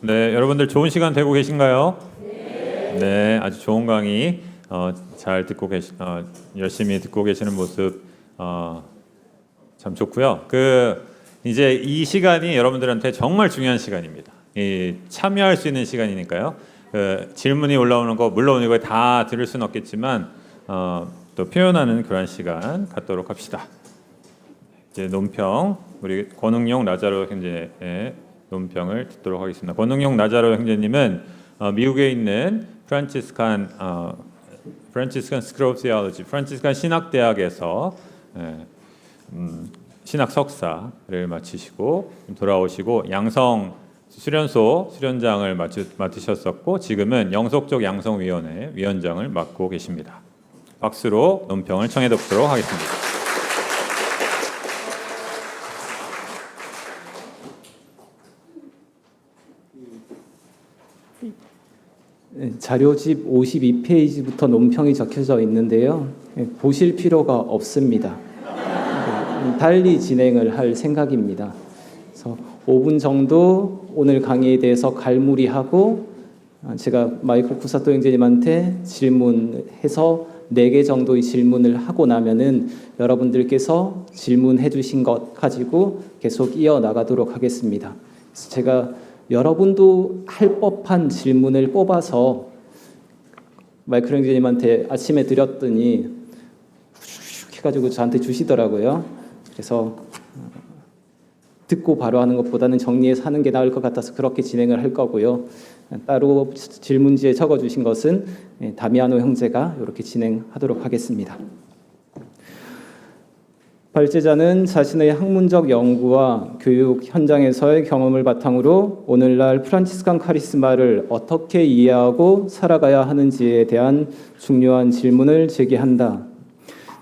네, 여러분들 좋은 시간 되고 계신가요? 네, 아주 좋은 강의 잘 듣고 열심히 듣고 계시는 모습 참 좋고요. 이제 이 시간이 여러분들한테 정말 중요한 시간입니다. 참여할 수 있는 시간이니까요. 질문이 올라오는 거 물론 이거 다 들을 수는 없겠지만 또 표현하는 그런 시간 갖도록 합시다. 이제 논평 우리 권응용 나자로 형제의 논평을 듣도록 하겠습니다. 권응용 나자로 형제님은 미국에 있는 프란치스칸 스쿨 오브 티올로지, 프란치스칸 신학대학에서 신학 석사를 마치시고 돌아오시고 양성 수련소 수련장을 맡으셨었고 지금은 영속적 양성위원회 위원장을 맡고 계십니다. 박수로 논평을 청해 듣도록 하겠습니다. 자료집 52페이지부터 논평이 적혀져 있는데요. 보실 필요가 없습니다. 달리 진행을 할 생각입니다. 그래서 5분 정도 오늘 강의에 대해서 갈무리하고 제가 마이클 쿠사토 형제님한테 질문해서 4개 정도의 질문을 하고 나면은 여러분들께서 질문해 주신 것 가지고 계속 이어나가도록 하겠습니다. 그래서 제가 여러분도 할 법한 질문을 뽑아서 마이클 형제님한테 아침에 드렸더니 해가지고 저한테 주시더라고요. 그래서 듣고 바로 하는 것보다는 정리해서 하는 게 나을 것 같아서 그렇게 진행을 할 거고요. 따로 질문지에 적어주신 것은 다미아노 형제가 이렇게 진행하도록 하겠습니다. 발제자는 자신의 학문적 연구와 교육 현장에서의 경험을 바탕으로 오늘날 프란치스칸 카리스마를 어떻게 이해하고 살아가야 하는지에 대한 중요한 질문을 제기한다.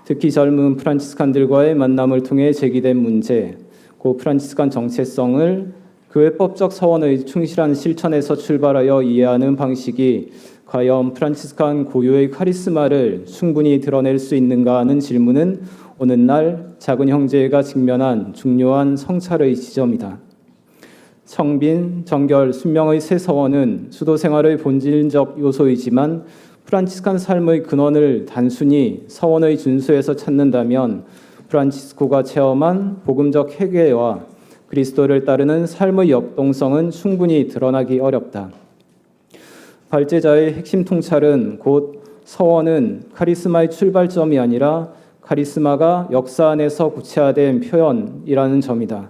특히 젊은 프란치스칸들과의 만남을 통해 제기된 문제, 그 프란치스칸 정체성을 교회법적 서원의 충실한 실천에서 출발하여 이해하는 방식이 과연 프란치스칸 고유의 카리스마를 충분히 드러낼 수 있는가 하는 질문은 오늘날 작은 형제가 직면한 중요한 성찰의 지점이다. 청빈, 정결, 순명의 새 서원은 수도 생활의 본질적 요소이지만 프란치스칸 삶의 근원을 단순히 서원의 준수에서 찾는다면 프란치스코가 체험한 복음적 회개와 그리스도를 따르는 삶의 역동성은 충분히 드러나기 어렵다. 발제자의 핵심 통찰은 곧 서원은 카리스마의 출발점이 아니라 카리스마가 역사 안에서 구체화된 표현이라는 점이다.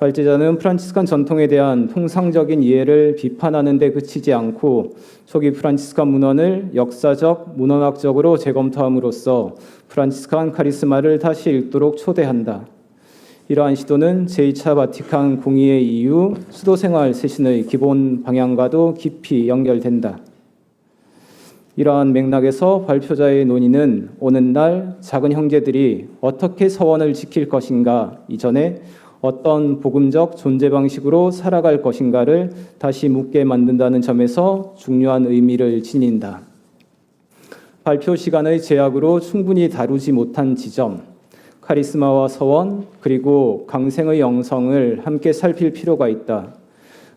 발제자는 프란치스칸 전통에 대한 통상적인 이해를 비판하는 데 그치지 않고 초기 프란치스칸 문헌을 역사적, 문헌학적으로 재검토함으로써 프란치스칸 카리스마를 다시 읽도록 초대한다. 이러한 시도는 제2차 바티칸 공의회 이후 수도생활 쇄신의 기본 방향과도 깊이 연결된다. 이러한 맥락에서 발표자의 논의는 오늘날 작은 형제들이 어떻게 서원을 지킬 것인가 이전에 어떤 복음적 존재 방식으로 살아갈 것인가를 다시 묻게 만든다는 점에서 중요한 의미를 지닌다. 발표 시간의 제약으로 충분히 다루지 못한 지점, 카리스마와 서원, 그리고 강생의 영성을 함께 살필 필요가 있다.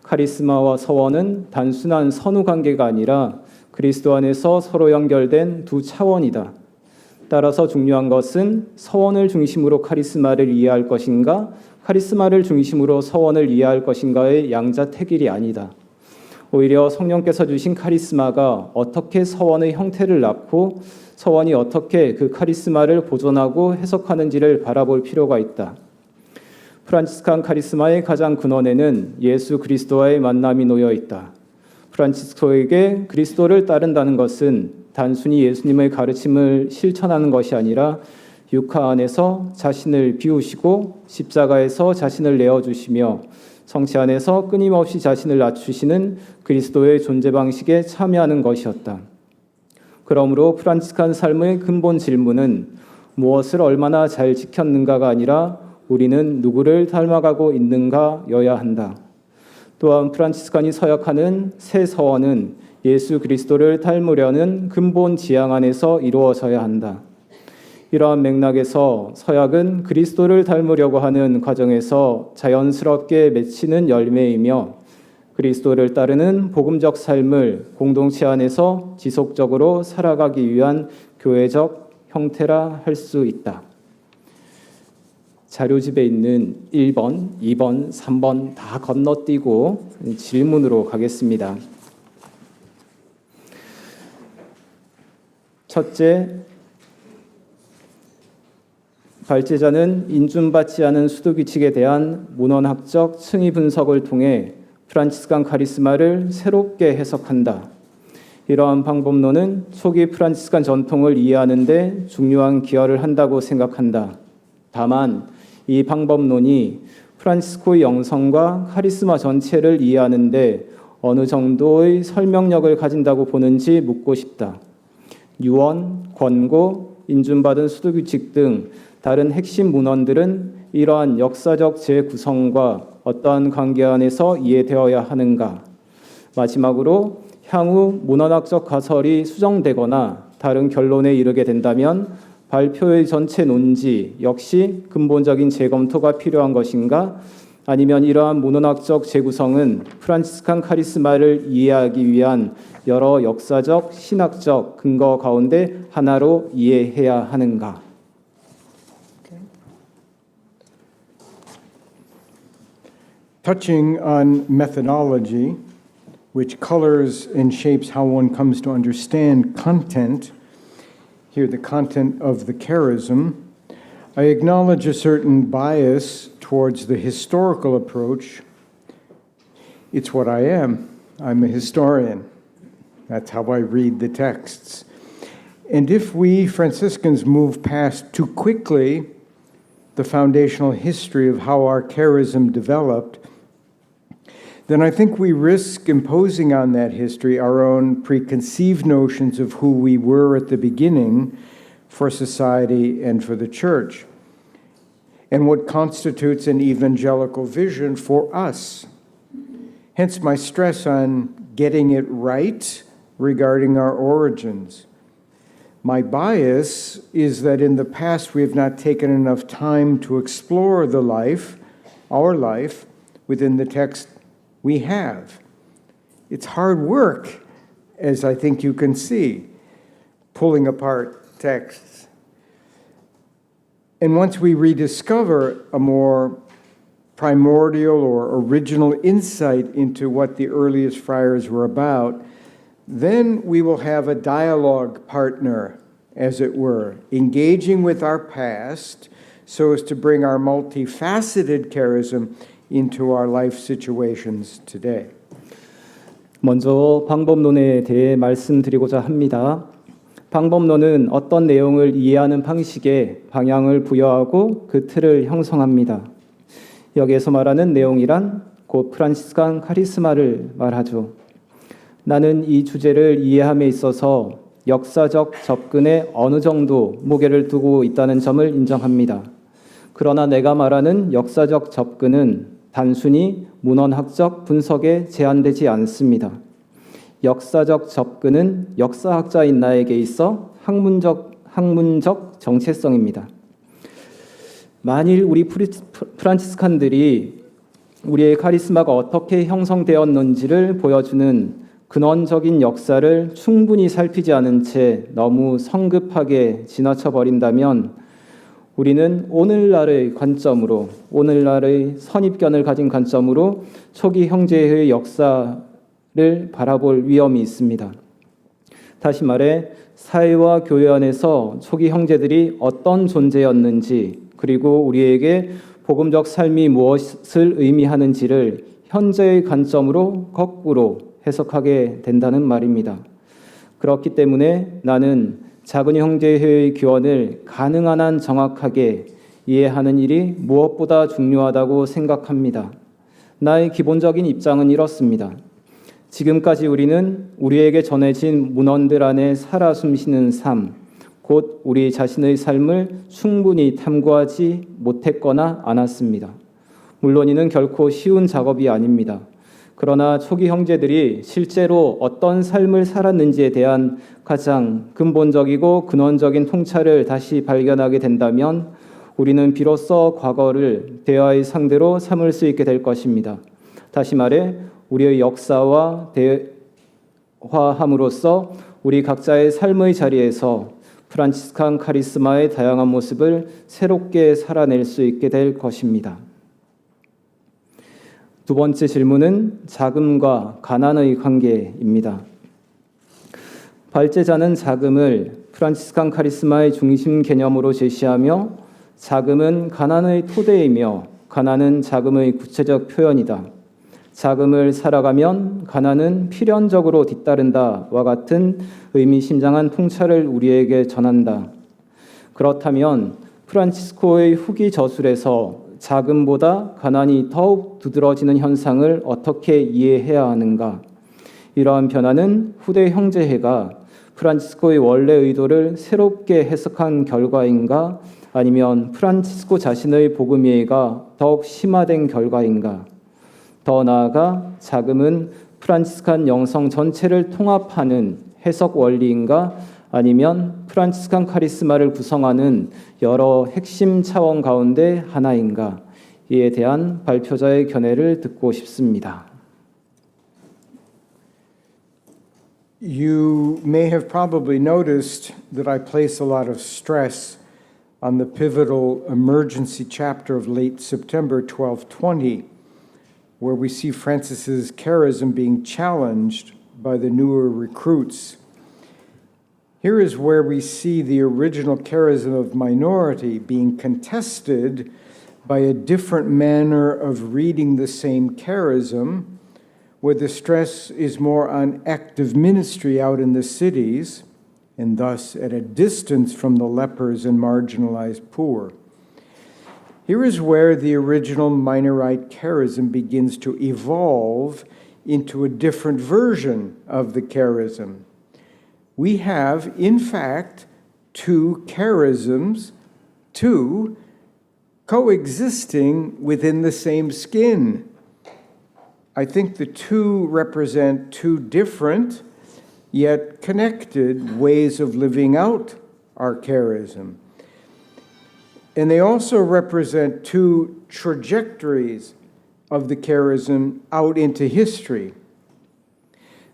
카리스마와 서원은 단순한 선후 관계가 아니라 그리스도 안에서 서로 연결된 두 차원이다. 따라서 중요한 것은 서원을 중심으로 카리스마를 이해할 것인가, 카리스마를 중심으로 서원을 이해할 것인가의 양자택일이 아니다. 오히려 성령께서 주신 카리스마가 어떻게 서원의 형태를 낳고 서원이 어떻게 그 카리스마를 보존하고 해석하는지를 바라볼 필요가 있다. 프란치스칸 카리스마의 가장 근원에는 예수 그리스도와의 만남이 놓여 있다. 프란치스코에게 그리스도를 따른다는 것은 단순히 예수님의 가르침을 실천하는 것이 아니라 육화 안에서 자신을 비우시고 십자가에서 자신을 내어주시며 성체 안에서 끊임없이 자신을 낮추시는 그리스도의 존재 방식에 참여하는 것이었다. 그러므로 프란치스칸 삶의 근본 질문은 무엇을 얼마나 잘 지켰는가가 아니라 우리는 누구를 닮아가고 있는가여야 한다. 또한 프란치스칸이 서약하는 새 서원은 예수 그리스도를 닮으려는 근본 지향 안에서 이루어져야 한다. 이러한 맥락에서 서약은 그리스도를 닮으려고 하는 과정에서 자연스럽게 맺히는 열매이며 그리스도를 따르는 복음적 삶을 공동체 안에서 지속적으로 살아가기 위한 교회적 형태라 할 수 있다. 자료집에 있는 1번, 2번, 3번 다 건너뛰고 질문으로 가겠습니다. 첫째, 발제자는 인준받지 않은 수도규칙에 대한 문헌학적 층위 분석을 통해 프란치스칸 카리스마를 새롭게 해석한다. 이러한 방법론은 초기 프란치스칸 전통을 이해하는 데 중요한 기여를 한다고 생각한다. 다만 이 방법론이 프란치스코의 영성과 카리스마 전체를 이해하는 데 어느 정도의 설명력을 가진다고 보는지 묻고 싶다. 유언, 권고, 인준받은 수도규칙 등 다른 핵심 문헌들은 이러한 역사적 재구성과 어떠한 관계 안에서 이해되어야 하는가? 마지막으로 향후 문헌학적 가설이 수정되거나 다른 결론에 이르게 된다면 발표의 전체 논지 역시 근본적인 재검토가 필요한 것인가? 아니면 이러한 문헌학적 재구성은 프란치스칸 카리스마를 이해하기 위한 여러 역사적, 신학적 근거 가운데 하나로 이해해야 하는가? Touching on methodology, which colors and shapes how one comes to understand content, here the content of the charism, I acknowledge a certain bias towards the historical approach. It's what I am. I'm a historian. That's how I read the texts. And if we Franciscans move past too quickly the foundational history of how our charism developed, then I think we risk imposing on that history our own preconceived notions of who we were at the beginning for society and for the church, and what constitutes an evangelical vision for us. Hence my stress on getting it right regarding our origins. My bias is that in the past we have not taken enough time to explore the life, our life, within the text we have. It's hard work, as I think you can see, pulling apart texts. And once we rediscover a more primordial or original insight into what the earliest friars were about, then we will have a dialogue partner, as it were, engaging with our past so as to bring our multifaceted charism into our life situations today. 먼저 방법론에 대해 말씀드리고자 합니다. 방법론은 어떤 내용을 이해하는 방식에 방향을 부여하고 그 틀을 형성합니다. 여기에서 말하는 내용이란 곧 프란치스칸 카리스마를 말하죠. 나는 이 주제를 이해함에 있어서 역사적 접근에 어느 정도 무게를 두고 있다는 점을 인정합니다. 그러나 내가 말하는 역사적 접근은 단순히 문헌학적 분석에 제한되지 않습니다. 역사적 접근은 역사학자인 나에게 있어 학문적 정체성입니다. 만일 우리 프란치스칸들이 우리의 카리스마가 어떻게 형성되었는지를 보여주는 근원적인 역사를 충분히 살피지 않은 채 너무 성급하게 지나쳐 버린다면 우리는 오늘날의 관점으로, 오늘날의 선입견을 가진 관점으로 초기 형제의 역사를 바라볼 위험이 있습니다. 다시 말해 사회와 교회 안에서 초기 형제들이 어떤 존재였는지, 그리고 우리에게 복음적 삶이 무엇을 의미하는지를 현재의 관점으로 거꾸로 해석하게 된다는 말입니다. 그렇기 때문에 나는 작은 형제회의 교원을 가능한 한 정확하게 이해하는 일이 무엇보다 중요하다고 생각합니다. 나의 기본적인 입장은 이렇습니다. 지금까지 우리는 우리에게 전해진 문헌들 안에 살아 숨쉬는 삶, 곧 우리 자신의 삶을 충분히 탐구하지 못했거나 않았습니다. 물론 이는 결코 쉬운 작업이 아닙니다. 그러나 초기 형제들이 실제로 어떤 삶을 살았는지에 대한 가장 근본적이고 근원적인 통찰을 다시 발견하게 된다면 우리는 비로소 과거를 대화의 상대로 삼을 수 있게 될 것입니다. 다시 말해 우리의 역사와 대화함으로써 우리 각자의 삶의 자리에서 프란치스칸 카리스마의 다양한 모습을 새롭게 살아낼 수 있게 될 것입니다. 두 번째 질문은 자금과 가난의 관계입니다. 발제자는 자금을 프란치스칸 카리스마의 중심 개념으로 제시하며 자금은 가난의 토대이며 가난은 자금의 구체적 표현이다. 자금을 살아가면 가난은 필연적으로 뒤따른다와 같은 의미심장한 통찰을 우리에게 전한다. 그렇다면 프란치스코의 후기 저술에서 자금보다 가난이 더욱 두드러지는 현상을 어떻게 이해해야 하는가? 이러한 변화는 후대 형제회가 프란치스코의 원래 의도를 새롭게 해석한 결과인가? 아니면 프란치스코 자신의 복음이해가 더욱 심화된 결과인가? 더 나아가 자금은 프란치스칸 영성 전체를 통합하는 해석 원리인가? 아니면 프란치스칸 카리스마를 구성하는 여러 핵심 차원 가운데 하나인가? 이에 대한 발표자의 견해를 듣고 싶습니다. You may have probably noticed that I place a lot of stress on the pivotal emergency chapter of late September 1220, where we see Francis's charism being challenged by the newer recruits. Here is where we see the original charism of minority being contested by a different manner of reading the same charism, where the stress is more on active ministry out in the cities, and thus at a distance from the lepers and marginalized poor. Here is where the original Minorite charism begins to evolve into a different version of the charism. We have, in fact, two charisms, two coexisting within the same skin. I think the two represent two different yet connected ways of living out our charism. And they also represent two trajectories of the charism out into history.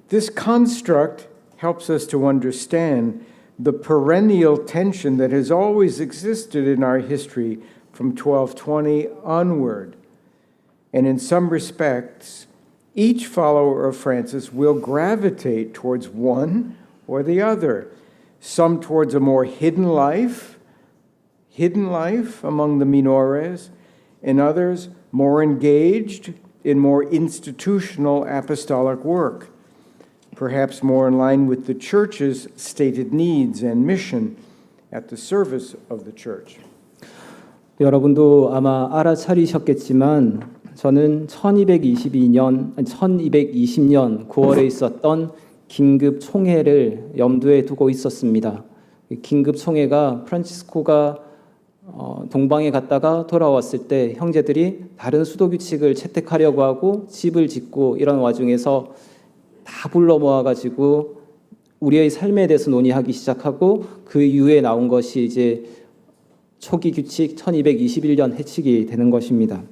This construct helps us to understand the perennial tension that has always existed in our history from 1220 onward. And in some respects, each follower of Francis will gravitate towards one or the other, some towards a more hidden life among the minores, and others more engaged in more institutional apostolic work, perhaps more in line with the Church's stated needs and mission at the service of the Church. 여러분도 아마 알아차리셨겠지만 저는 1220년 9월에 있었던 긴급 총회를 염두에 두고 있었습니다. 긴급 총회가 프란치스코가 동방에 갔다가 돌아왔을 때 형제들이 다른 수도 규칙을 채택하려고 하고 집을 짓고 이런 와중에서 다 불러 모아가지고 우리의 삶에 대해서 논의하기 시작하고 그 이후에 나온 것이 이제 초기 규칙 1221년 해칙이 되는 것입니다.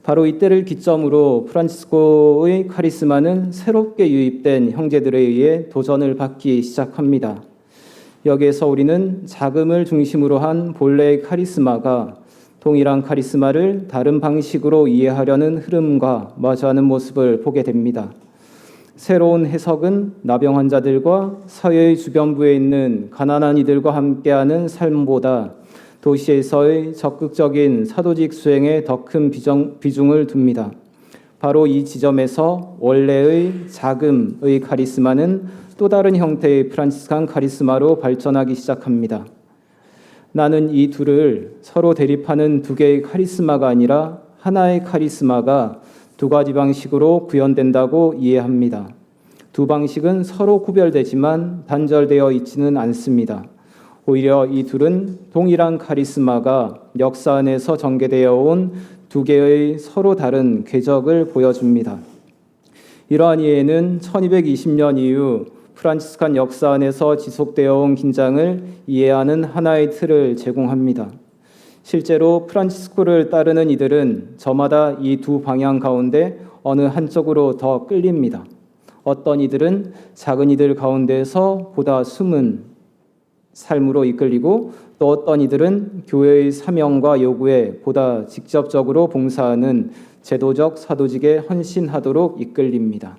바로 이때를 기점으로 프란치스코의 카리스마는 새롭게 유입된 형제들에 의해 도전을 받기 시작합니다. 여기에서 우리는 자금을 중심으로 한 본래의 카리스마가 동일한 카리스마를 다른 방식으로 이해하려는 흐름과 마주하는 모습을 보게 됩니다. 새로운 해석은 나병 환자들과 사회의 주변부에 있는 가난한 이들과 함께하는 삶보다 도시에서의 적극적인 사도직 수행에 더 큰 비중을 둡니다. 바로 이 지점에서 원래의 자금의 카리스마는 또 다른 형태의 프란치스칸 카리스마로 발전하기 시작합니다. 나는 이 둘을 서로 대립하는 두 개의 카리스마가 아니라 하나의 카리스마가 두 가지 방식으로 구현된다고 이해합니다. 두 방식은 서로 구별되지만 단절되어 있지는 않습니다. 오히려 이 둘은 동일한 카리스마가 역사 안에서 전개되어 온 두 개의 서로 다른 궤적을 보여줍니다. 이러한 이해는 1220년 이후 프란치스칸 역사 안에서 지속되어 온 긴장을 이해하는 하나의 틀을 제공합니다. 실제로 프란치스코를 따르는 이들은 저마다 이 두 방향 가운데 어느 한쪽으로 더 끌립니다. 어떤 이들은 작은 이들 가운데서 보다 숨은 삶으로 이끌리고 또 어떤 이들은 교회의 사명과 요구에 보다 직접적으로 봉사하는 제도적 사도직에 헌신하도록 이끌립니다.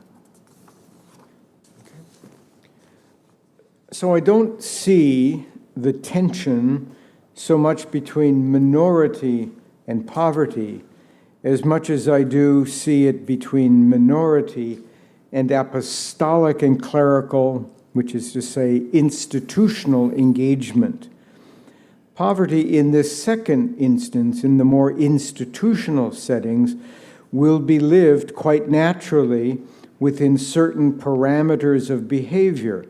So I don't see the tension so much between minority and poverty as much as I do see it between minority and apostolic and clerical, which is to say institutional engagement. Poverty in this second instance, in the more institutional settings, will be lived quite naturally within certain parameters of behavior.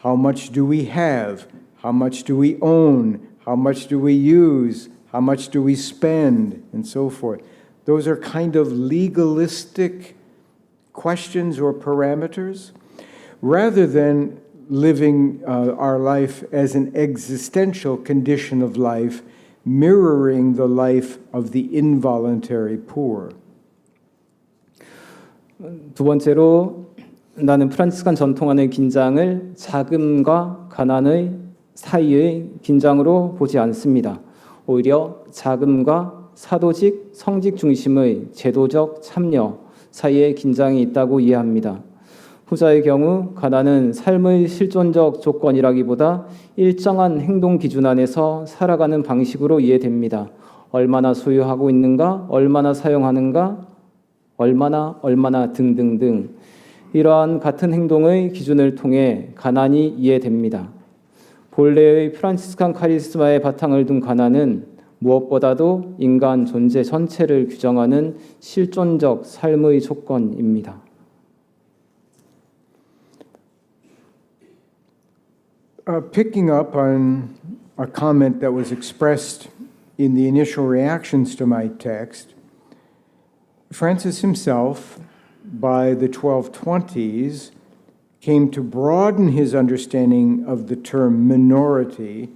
How much do we have? How much do we own? How much do we use? How much do we spend? And so forth. Those are kind of legalistic questions or parameters, rather than living our life as an existential condition of life, mirroring the life of the involuntary poor. 두 번째로 나는 프란치스칸 전통 안의 긴장을 자금과 가난의 사이의 긴장으로 보지 않습니다. 오히려 자금과 사도직, 성직 중심의 제도적 참여 사이에 긴장이 있다고 이해합니다. 후자의 경우 가난은 삶의 실존적 조건이라기보다 일정한 행동 기준 안에서 살아가는 방식으로 이해됩니다. 얼마나 소유하고 있는가, 얼마나 사용하는가, 얼마나 등등등. 이러한 같은 행동의 기준을 통해 가난이 이해됩니다. 본래의 프란치스칸 카리스마의 바탕을 둔 가난은 무엇보다도 인간 존재 전체를 규정하는 실존적 삶의 조건입니다. Picking up on a comment that was expressed in the initial reactions to my text, Francis himself, by the 1220s, came to broaden his understanding of the term minority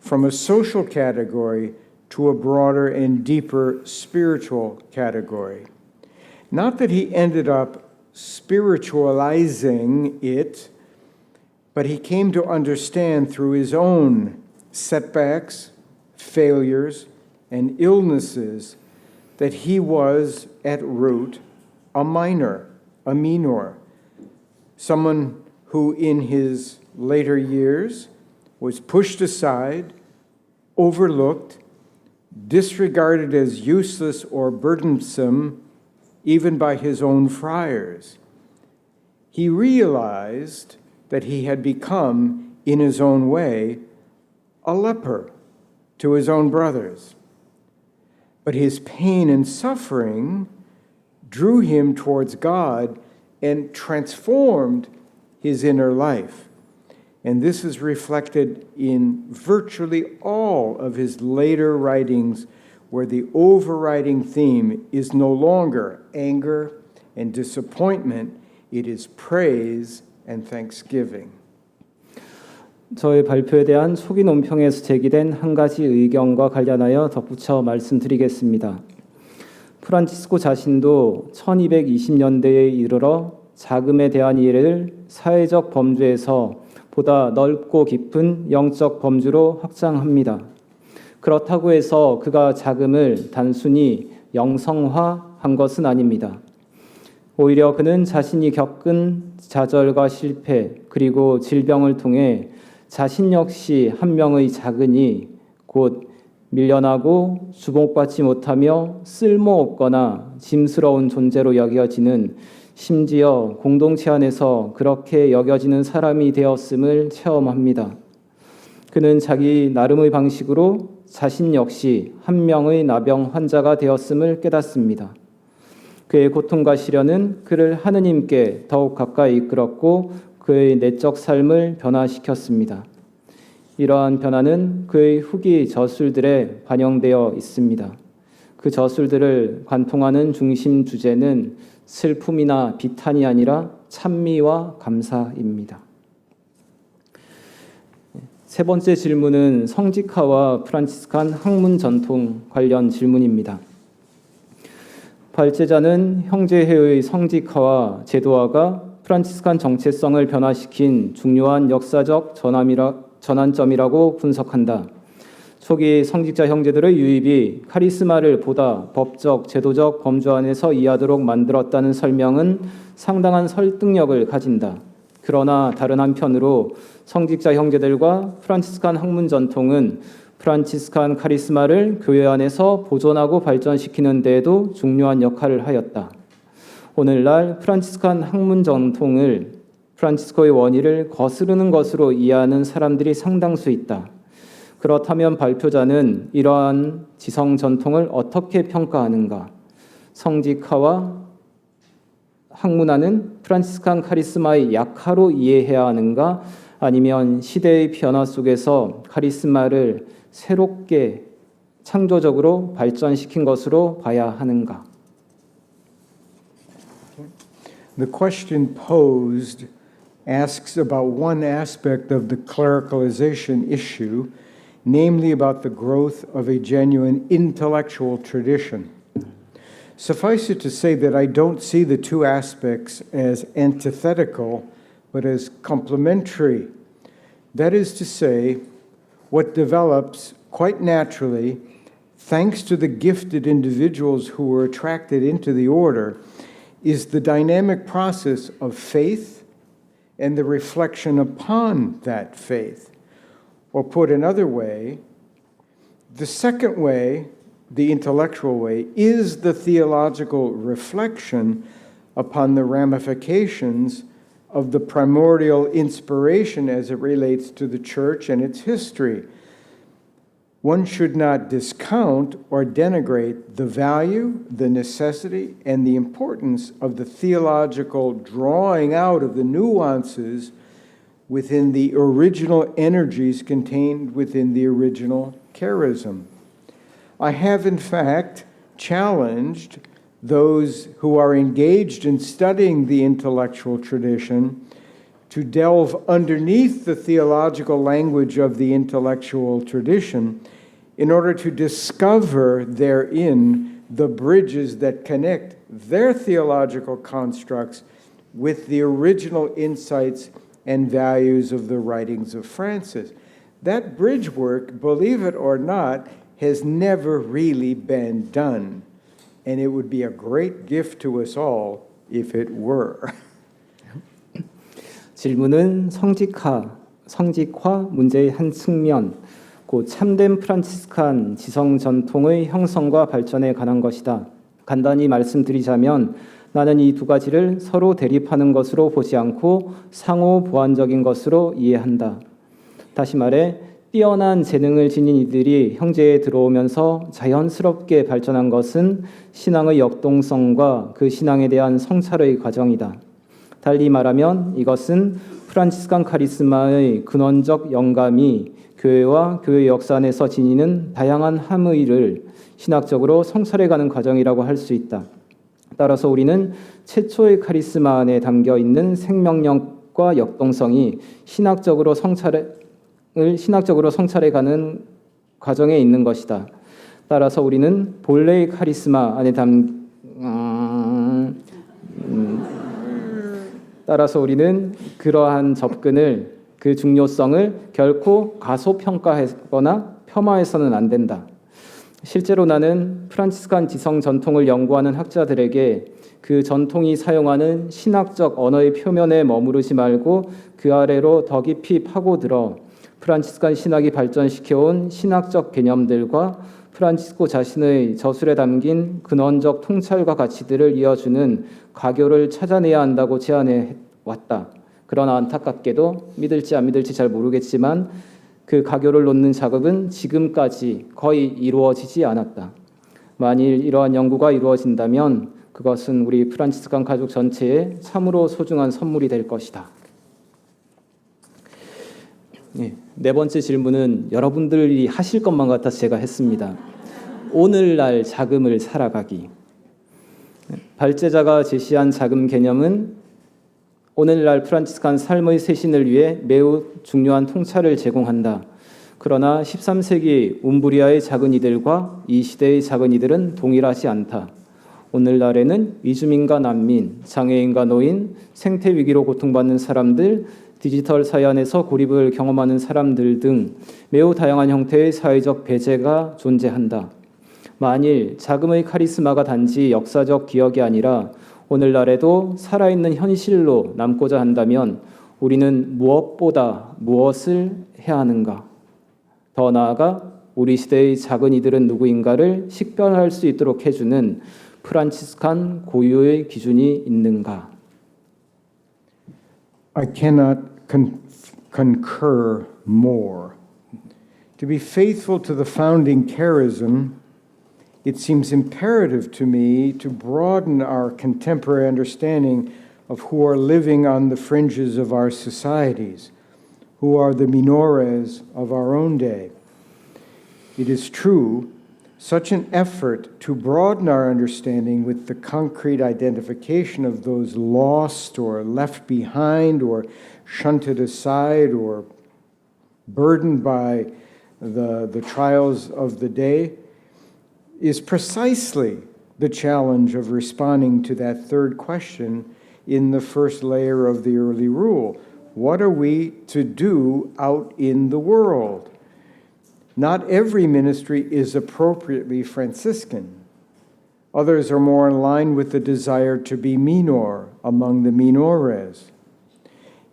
from a social category to a broader and deeper spiritual category. Not that he ended up spiritualizing it, but he came to understand through his own setbacks, failures, and illnesses that he was at root a minor, a minor, someone who in his later years was pushed aside, overlooked, disregarded as useless or burdensome even by his own friars. He realized that he had become, in his own way, a leper to his own brothers. But his pain and suffering drew him towards God and transformed his inner life. And this is reflected in virtually all of his later writings, where the overriding theme is no longer anger and disappointment, it is praise and thanksgiving. 저의 발표에 대한 초기 논평에서 제기된 한 가지 의견과 관련하여 덧붙여 말씀드리겠습니다. 프란치스코 자신도 1220년대에 이르러 자금에 대한 이해를 사회적 범주에서 보다 넓고 깊은 영적 범주로 확장합니다. 그렇다고 해서 그가 자금을 단순히 영성화한 것은 아닙니다. 오히려 그는 자신이 겪은 좌절과 실패 그리고 질병을 통해 자신 역시 한 명의 작은이 곧 밀려나고 주목받지 못하며 쓸모없거나 짐스러운 존재로 여겨지는, 심지어 공동체 안에서 그렇게 여겨지는 사람이 되었음을 체험합니다. 그는 자기 나름의 방식으로 자신 역시 한 명의 나병 환자가 되었음을 깨닫습니다. 그의 고통과 시련은 그를 하느님께 더욱 가까이 이끌었고 그의 내적 삶을 변화시켰습니다. 이러한 변화는 그의 후기 저술들에 반영되어 있습니다. 그 저술들을 관통하는 중심 주제는 슬픔이나 비탄이 아니라 찬미와 감사입니다. 세 번째 질문은 성직화와 프란치스칸 학문 전통 관련 질문입니다. 발제자는 형제회의 성직화와 제도화가 프란치스칸 정체성을 변화시킨 중요한 역사적 전환점이라고 분석한다. 초기 성직자 형제들의 유입이 카리스마를 보다 법적, 제도적 범주 안에서 이해하도록 만들었다는 설명은 상당한 설득력을 가진다. 그러나 다른 한편으로 성직자 형제들과 프란치스칸 학문 전통은 프란치스칸 카리스마를 교회 안에서 보존하고 발전시키는 데에도 중요한 역할을 하였다. 오늘날 프란치스칸 학문 전통을 프란치스코의 원의를 거스르는 것으로 이해하는 사람들이 상당수 있다. 그렇다면 발표자는 이러한 지성 전통을 어떻게 평가하는가? 성직화와 학문화는 프란치스칸 카리스마의 약화로 이해해야 하는가? 아니면 시대의 변화 속에서 카리스마를 새롭게 창조적으로 발전시킨 것으로 봐야 하는가? The question posed asks about one aspect of the clericalization issue, namely about the growth of a genuine intellectual tradition. Suffice it to say that I don't see the two aspects as antithetical, but as complementary. That is to say, what develops quite naturally, thanks to the gifted individuals who were attracted into the order, is the dynamic process of faith and the reflection upon that faith. Or put another way, the second way, the intellectual way, is the theological reflection upon the ramifications of the primordial inspiration as it relates to the church and its history. One should not discount or denigrate the value, the necessity, and the importance of the theological drawing out of the nuances within the original energies contained within the original charism. I have, in fact, challenged those who are engaged in studying the intellectual tradition to delve underneath the theological language of the intellectual tradition in order to discover therein the bridges that connect their theological constructs with the original insights and values of the writings of Francis. That bridge work, believe it or not, has never really been done, and it would be a great gift to us all if it were. 질문은 성직화 문제의 한 측면, 곧 참된 프란치스칸 지성 전통의 형성과 발전에 관한 것이다. 간단히 말씀드리자면 나는 이 두 가지를 서로 대립하는 것으로 보지 않고 상호 보완적인 것으로 이해한다. 다시 말해 뛰어난 재능을 지닌 이들이 형제에 들어오면서 자연스럽게 발전한 것은 신앙의 역동성과 그 신앙에 대한 성찰의 과정이다. 달리 말하면 이것은 프란치스칸 카리스마의 근원적 영감이 교회와 교회 역사 안에서 지니는 다양한 함의를 신학적으로 성찰해가는 과정이라고 할 수 있다. 따라서 우리는 최초의 카리스마 안에 담겨 있는 생명력과 역동성이 신학적으로 성찰해가는 과정에 있는 것이다. 따라서 우리는 본래의 카리스마 안에 따라서 우리는 그러한 접근을 그 중요성을 결코 가소평가하거나 폄하해서는 안 된다. 실제로 나는 프란치스칸 지성 전통을 연구하는 학자들에게 그 전통이 사용하는 신학적 언어의 표면에 머무르지 말고 그 아래로 더 깊이 파고들어 프란치스칸 신학이 발전시켜온 신학적 개념들과 프란치스코 자신의 저술에 담긴 근원적 통찰과 가치들을 이어주는 가교를 찾아내야 한다고 제안해 왔다. 그러나 안타깝게도 믿을지 안 믿을지 잘 모르겠지만 그 가교를 놓는 작업은 지금까지 거의 이루어지지 않았다. 만일 이러한 연구가 이루어진다면 그것은 우리 프란치스칸 가족 전체에 참으로 소중한 선물이 될 것이다. 네 번째 질문은 여러분들이 하실 것만 같아서 제가 했습니다. 오늘날 자금을 살아가기. 발제자가 제시한 자금 개념은 오늘날 프란치스칸 삶의 쇄신을 위해 매우 중요한 통찰을 제공한다. 그러나 13세기 움브리아의 작은 이들과 이 시대의 작은 이들은 동일하지 않다. 오늘날에는 이주민과 난민, 장애인과 노인, 생태 위기로 고통받는 사람들, 디지털 사회 안에서 고립을 경험하는 사람들 등 매우 다양한 형태의 사회적 배제가 존재한다. 만일 자금의 카리스마가 단지 역사적 기억이 아니라 오늘날에도 살아있는 현실로 남고자 한다면 우리는 무엇보다 무엇을 해야 하는가? 더 나아가 우리 시대의 작은 이들은 누구인가를 식별할 수 있도록 해주는 프란치스칸 고유의 기준이 있는가? I cannot concur more. To be faithful to the founding charism, it seems imperative to me to broaden our contemporary understanding of who are living on the fringes of our societies, who are the minores of our own day. It is true, such an effort to broaden our understanding with the concrete identification of those lost or left behind or shunted aside or burdened by the trials of the day is precisely the challenge of responding to that third question in the first layer of the early rule. What are we to do out in the world? Not every ministry is appropriately Franciscan. Others are more in line with the desire to be minor among the minores.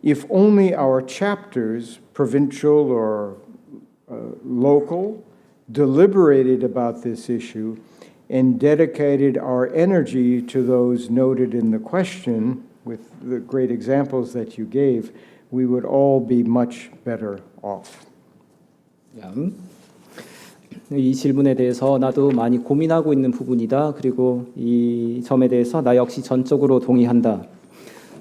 If only our chapters, provincial or local, deliberated about this issue and dedicated our energy to those noted in the question, with the great examples that you gave, we would all be much better off. 이 질문에 대해서 나도 많이 고민하고 있는 부분이다. 그리고 이 점에 대해서 나 역시 전적으로 동의한다.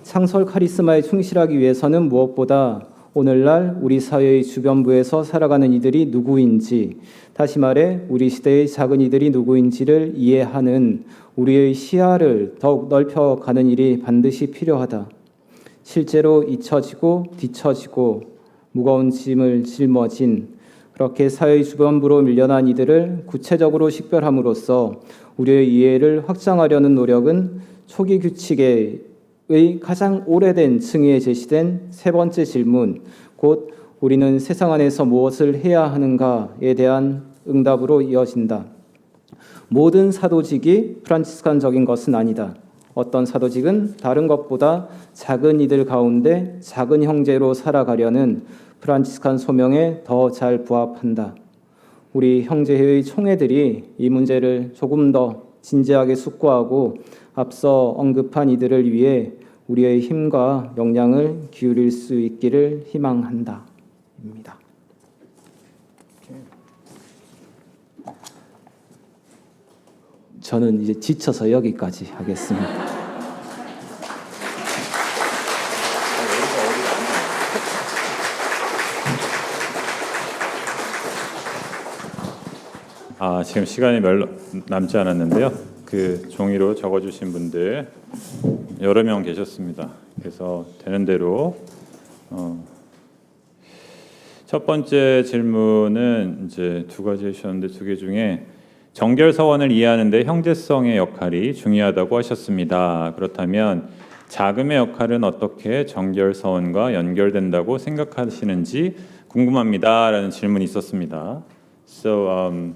창설 카리스마에 충실하기 위해서는 무엇보다 오늘날 우리 사회의 주변부에서 살아가는 이들이 누구인지, 다시 말해 우리 시대의 작은 이들이 누구인지를 이해하는 우리의 시야를 더욱 넓혀가는 일이 반드시 필요하다. 실제로 잊혀지고 뒤처지고 무거운 짐을 짊어진 그렇게 사회의 주변부로 밀려난 이들을 구체적으로 식별함으로써 우리의 이해를 확장하려는 노력은 초기 규칙의 가장 오래된 층위에 제시된 세 번째 질문, 곧 우리는 세상 안에서 무엇을 해야 하는가에 대한 응답으로 이어진다. 모든 사도직이 프란치스칸적인 것은 아니다. 어떤 사도직은 다른 것보다 작은 이들 가운데 작은 형제로 살아가려는 프란치스칸 소명에 더 잘 부합한다. 우리 형제회의 총회들이 이 문제를 조금 더 진지하게 숙고하고 앞서 언급한 이들을 위해 우리의 힘과 역량을 기울일 수 있기를 희망한다. 입니다. 저는 이제 지쳐서 여기까지 하겠습니다. 지금 시간이 별로 남지 않았는데요. 그 종이로 적어주신 분들 여러 명 계셨습니다. 그래서 되는 대로 첫 번째 질문은 이제 두 가지 해주셨는데 두 개 중에 정결 서원을 이해하는 데 형제성의 역할이 중요하다고 하셨습니다. 그렇다면 자금의 역할은 어떻게 정결 서원과 연결된다고 생각하시는지 궁금합니다라는 질문이 있었습니다. So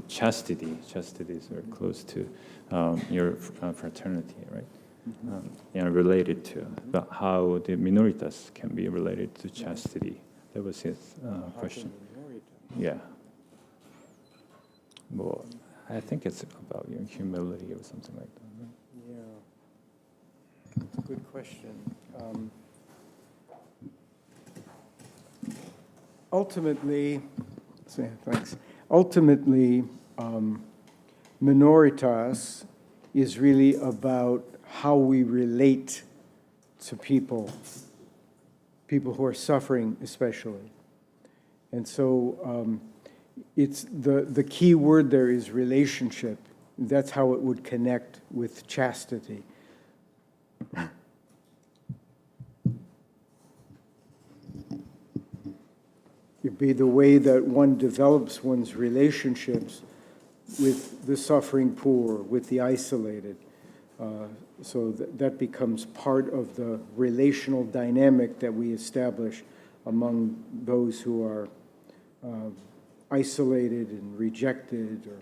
chastity is very close to your fraternity, right? Related to but how the minoritas can be related to chastity. That was his question. Yeah. Well, I think it's about your humility or something like that. Right? Yeah, good question. Ultimately, minoritas is really about how we relate to people who are suffering especially. And so it's the key word there is relationship. That's how it would connect with chastity. It'd be the way that one develops one's relationships with the suffering poor, with the isolated. So that becomes part of the relational dynamic that we establish among those who are isolated and rejected, or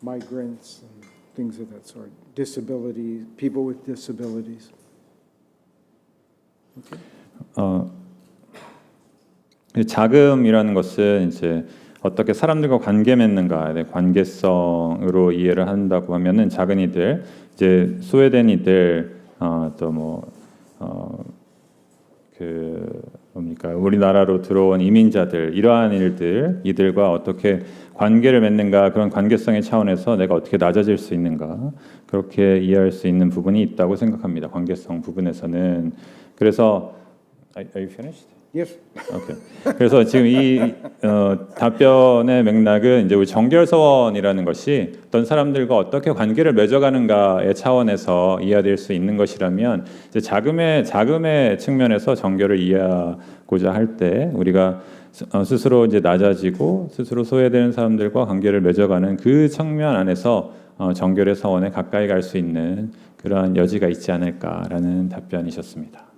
migrants and things of that sort, disabilities, people with disabilities. 자금이라는 것은 이제 어떻게 사람들과 관계 맺는가, 네, 관계성으로 이해를 한다고 하면은 작은 이들, 이제 소외된 이들, 뭡니까, 우리나라로 들어온 이민자들, 이러한 이들과 어떻게 관계를 맺는가, 그런 관계성의 차원에서 내가 어떻게 낮아질 수 있는가, 그렇게 이해할 수 있는 부분이 있다고 생각합니다. 관계성 부분에서는. 그래서 Are you finished? Yes. 오케이. 그래서 지금 이 답변의 맥락은 이제 우리 정결서원이라는 것이 어떤 사람들과 어떻게 관계를 맺어가는가의 차원에서 이해될 수 있는 것이라면, 이제 자금의 측면에서 정결을 이해하고자 할 때 우리가 스스로 이제 낮아지고 스스로 소외되는 사람들과 관계를 맺어가는 그 측면 안에서 정결의 서원에 가까이 갈 수 있는 그러한 여지가 있지 않을까라는 답변이셨습니다.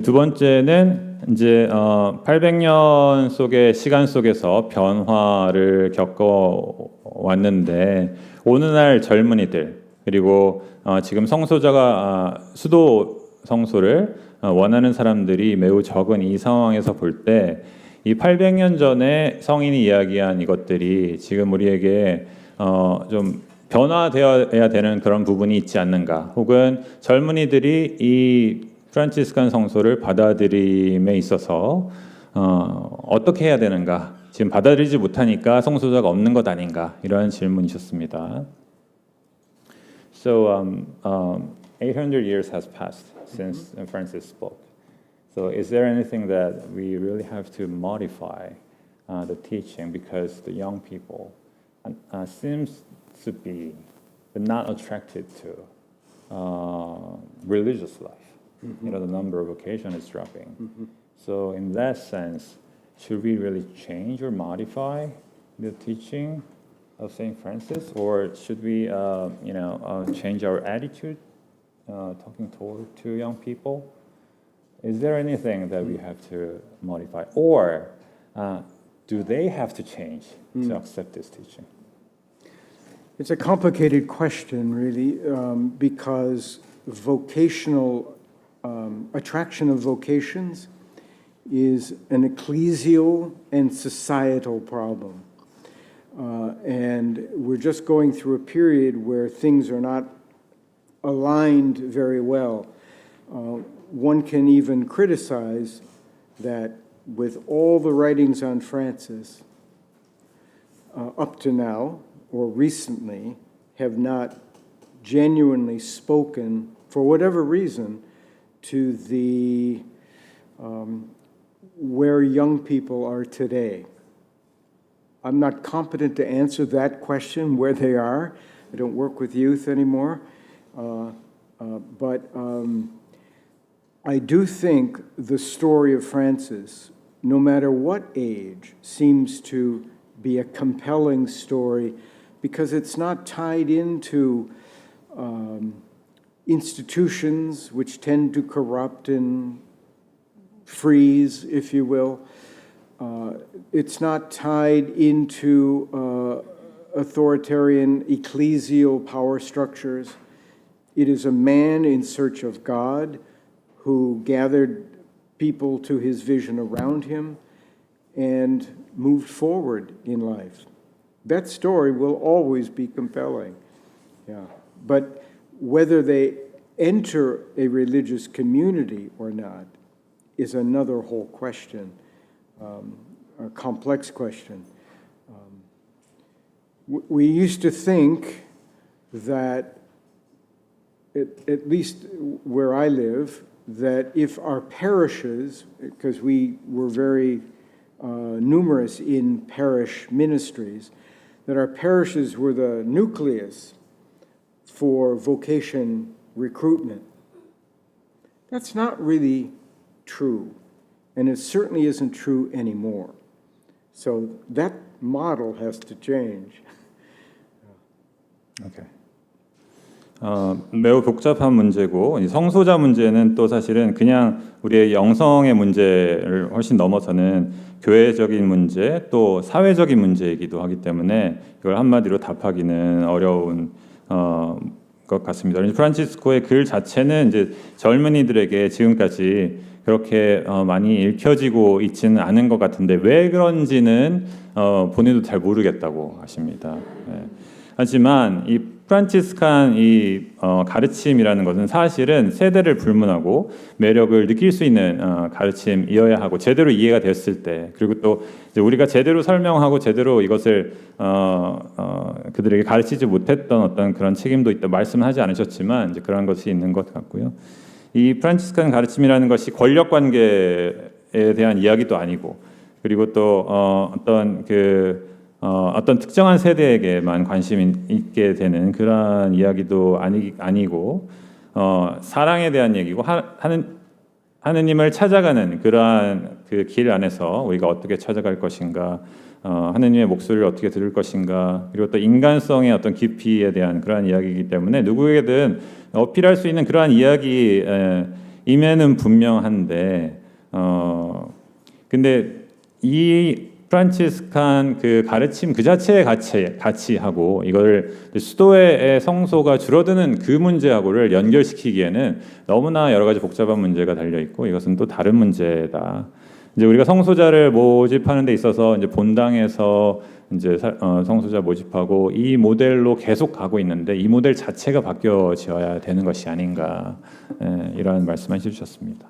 두 번째는 이제 800년 속의 시간 속에서 변화를 겪어 왔는데, 오늘날 젊은이들, 그리고 지금 성소자가 수도 성소를 원하는 사람들이 매우 적은 이 상황에서 볼 때, 이 800년 전에 성인이 이야기한 이것들이 지금 우리에게 좀 변화되어야 되는 그런 부분이 있지 않는가, 혹은 젊은이들이 이 프란치스칸 성소를 받아들임에 있어서 어떻게 해야 되는가, 지금 받아들이지 못하니까 성소자가 없는 것 아닌가, 이러한 질문이셨습니다. So 800 years has passed since Francis spoke. So is there anything that we really have to modify the teaching, because the young people seems to be not attracted to religious life? You know, the number of vocation is dropping. So in that sense, should we really change or modify the teaching of Saint Francis, or should we, change our attitude talking to young people? Is there anything that we have to modify, or do they have to change to accept this teaching? It's a complicated question, really, because vocational attraction of vocations is an ecclesial and societal problem. And we're just going through a period where things are not aligned very well. One can even criticize that with all the writings on Francis up to now or recently have not genuinely spoken, for whatever reason, to the where young people are today. I'm not competent to answer that question, where they are. I don't work with youth anymore. But I do think the story of Francis, no matter what age, seems to be a compelling story because it's not tied into institutions which tend to corrupt and freeze, if you will. It's not tied into authoritarian ecclesial power structures. It is a man in search of God who gathered people to his vision around him and moved forward in life. That story will always be compelling. Yeah. But whether they enter a religious community or not is another whole question, a complex question. We used to think that, at least where I live, that if our parishes, because we were very numerous in parish ministries, that our parishes were the nucleus for vocation recruitment. That's not really true, and it certainly isn't true anymore. So that model has to change. Okay. 매우 복잡한 문제고 이 성소자 문제는 또 사실은 그냥 우리의 영성의 문제를 훨씬 넘어서는 교회적인 문제 또 사회적인 문제이기도 하기 때문에 이걸 한마디로 답하기는 어려운 것 같습니다. 프란치스코의 글 자체는 이제 젊은이들에게 지금까지 그렇게 많이 읽혀지고 있지는 않은 것 같은데 왜 그런지는 본인도 잘 모르겠다고 하십니다. 네. 하지만 이 프란치스칸 이 가르침이라는 것은 사실은 세대를 불문하고 매력을 느낄 수 있는 가르침이어야 하고 제대로 이해가 됐을 때 그리고 또 이제 우리가 제대로 설명하고 제대로 이것을 그들에게 가르치지 못했던 어떤 그런 책임도 있다 말씀하지 않으셨지만 이제 그런 것이 있는 것 같고요. 이 프란치스칸 가르침이라는 것이 권력 관계에 대한 이야기도 아니고 그리고 또 어떤 특정한 세대에게만 관심 있게 되는 그러한 이야기도 아니고 사랑에 대한 얘기고 하느님을 찾아가는 그러한 그 길 안에서 우리가 어떻게 찾아갈 것인가 하느님의 목소리를 어떻게 들을 것인가 그리고 또 인간성의 어떤 깊이에 대한 그러한 이야기이기 때문에 누구에게든 어필할 수 있는 그러한 이야기임에는 분명한데 근데 이 프란치스칸 그 가르침 그 자체의 가치하고 이걸 수도의 성소가 줄어드는 그 문제하고를 연결시키기에는 너무나 여러 가지 복잡한 문제가 달려 있고 이것은 또 다른 문제다. 이제 우리가 성소자를 모집하는 데 있어서 이제 본당에서 이제 성소자 모집하고 이 모델로 계속 가고 있는데 이 모델 자체가 바뀌어져야 되는 것이 아닌가 이러한 말씀을 해주셨습니다.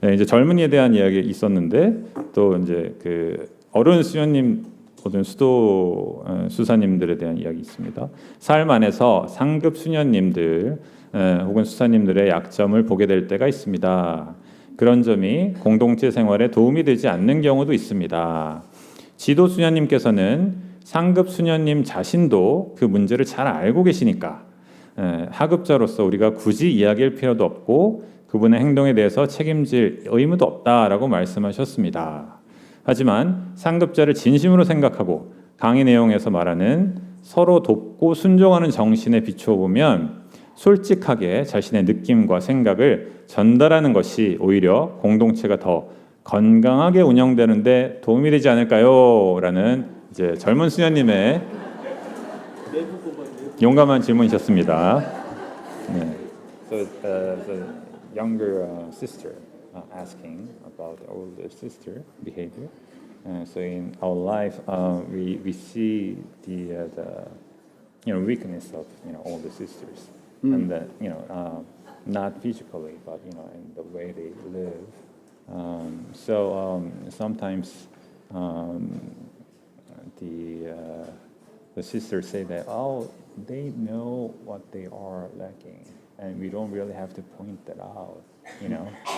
네, 이제 젊은이에 대한 이야기 있었는데 또 이제 그 어른 수녀님 모든 수도 수사님들에 대한 이야기 있습니다. 삶 안에서 상급 수녀님들 혹은 수사님들의 약점을 보게 될 때가 있습니다. 그런 점이 공동체 생활에 도움이 되지 않는 경우도 있습니다. 지도 수녀님께서는 상급 수녀님 자신도 그 문제를 잘 알고 계시니까 하급자로서 우리가 굳이 이야기할 필요도 없고 그분의 행동에 대해서 책임질 의무도 없다라고 말씀하셨습니다. 하지만 상급자를 진심으로 생각하고 강의 내용에서 말하는 서로 돕고 순종하는 정신에 비추어 보면 솔직하게 자신의 느낌과 생각을 전달하는 것이 오히려 공동체가 더 건강하게 운영되는데 도움이 되지 않을까요? 라는 이제 젊은 수녀님의 용감한 질문이셨습니다. 네. So younger sister asking about the older sister behavior. So in our life, we see the weakness of older sisters, and that not physically, but in the way they live. Sometimes the sisters say that they know what they are lacking. And we don't really have to point that out,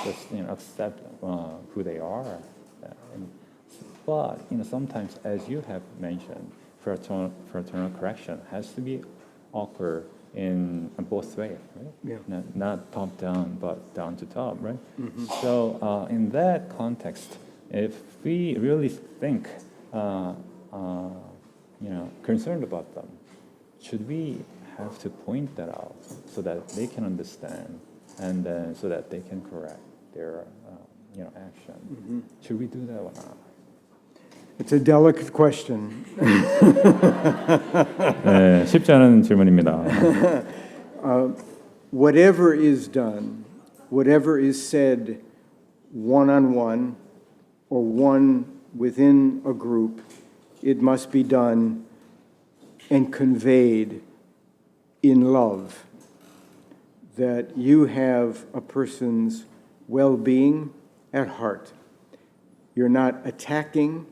just accept who they are. But sometimes, as you have mentioned, fraternal correction has to be occur in both ways, right? Yeah. Not top down, but down to top, right? Mm-hmm. So in that context, if we really think, concerned about them, should we have to point that out so that they can understand and then so that they can correct their action. Mm-hmm. Should we do that or not? It's a delicate question. 네, 쉽지 않은 질문입니다. Whatever is done, whatever is said one-on-one or one within a group, it must be done and conveyed in love, that you have a person's well-being at heart. You're not attacking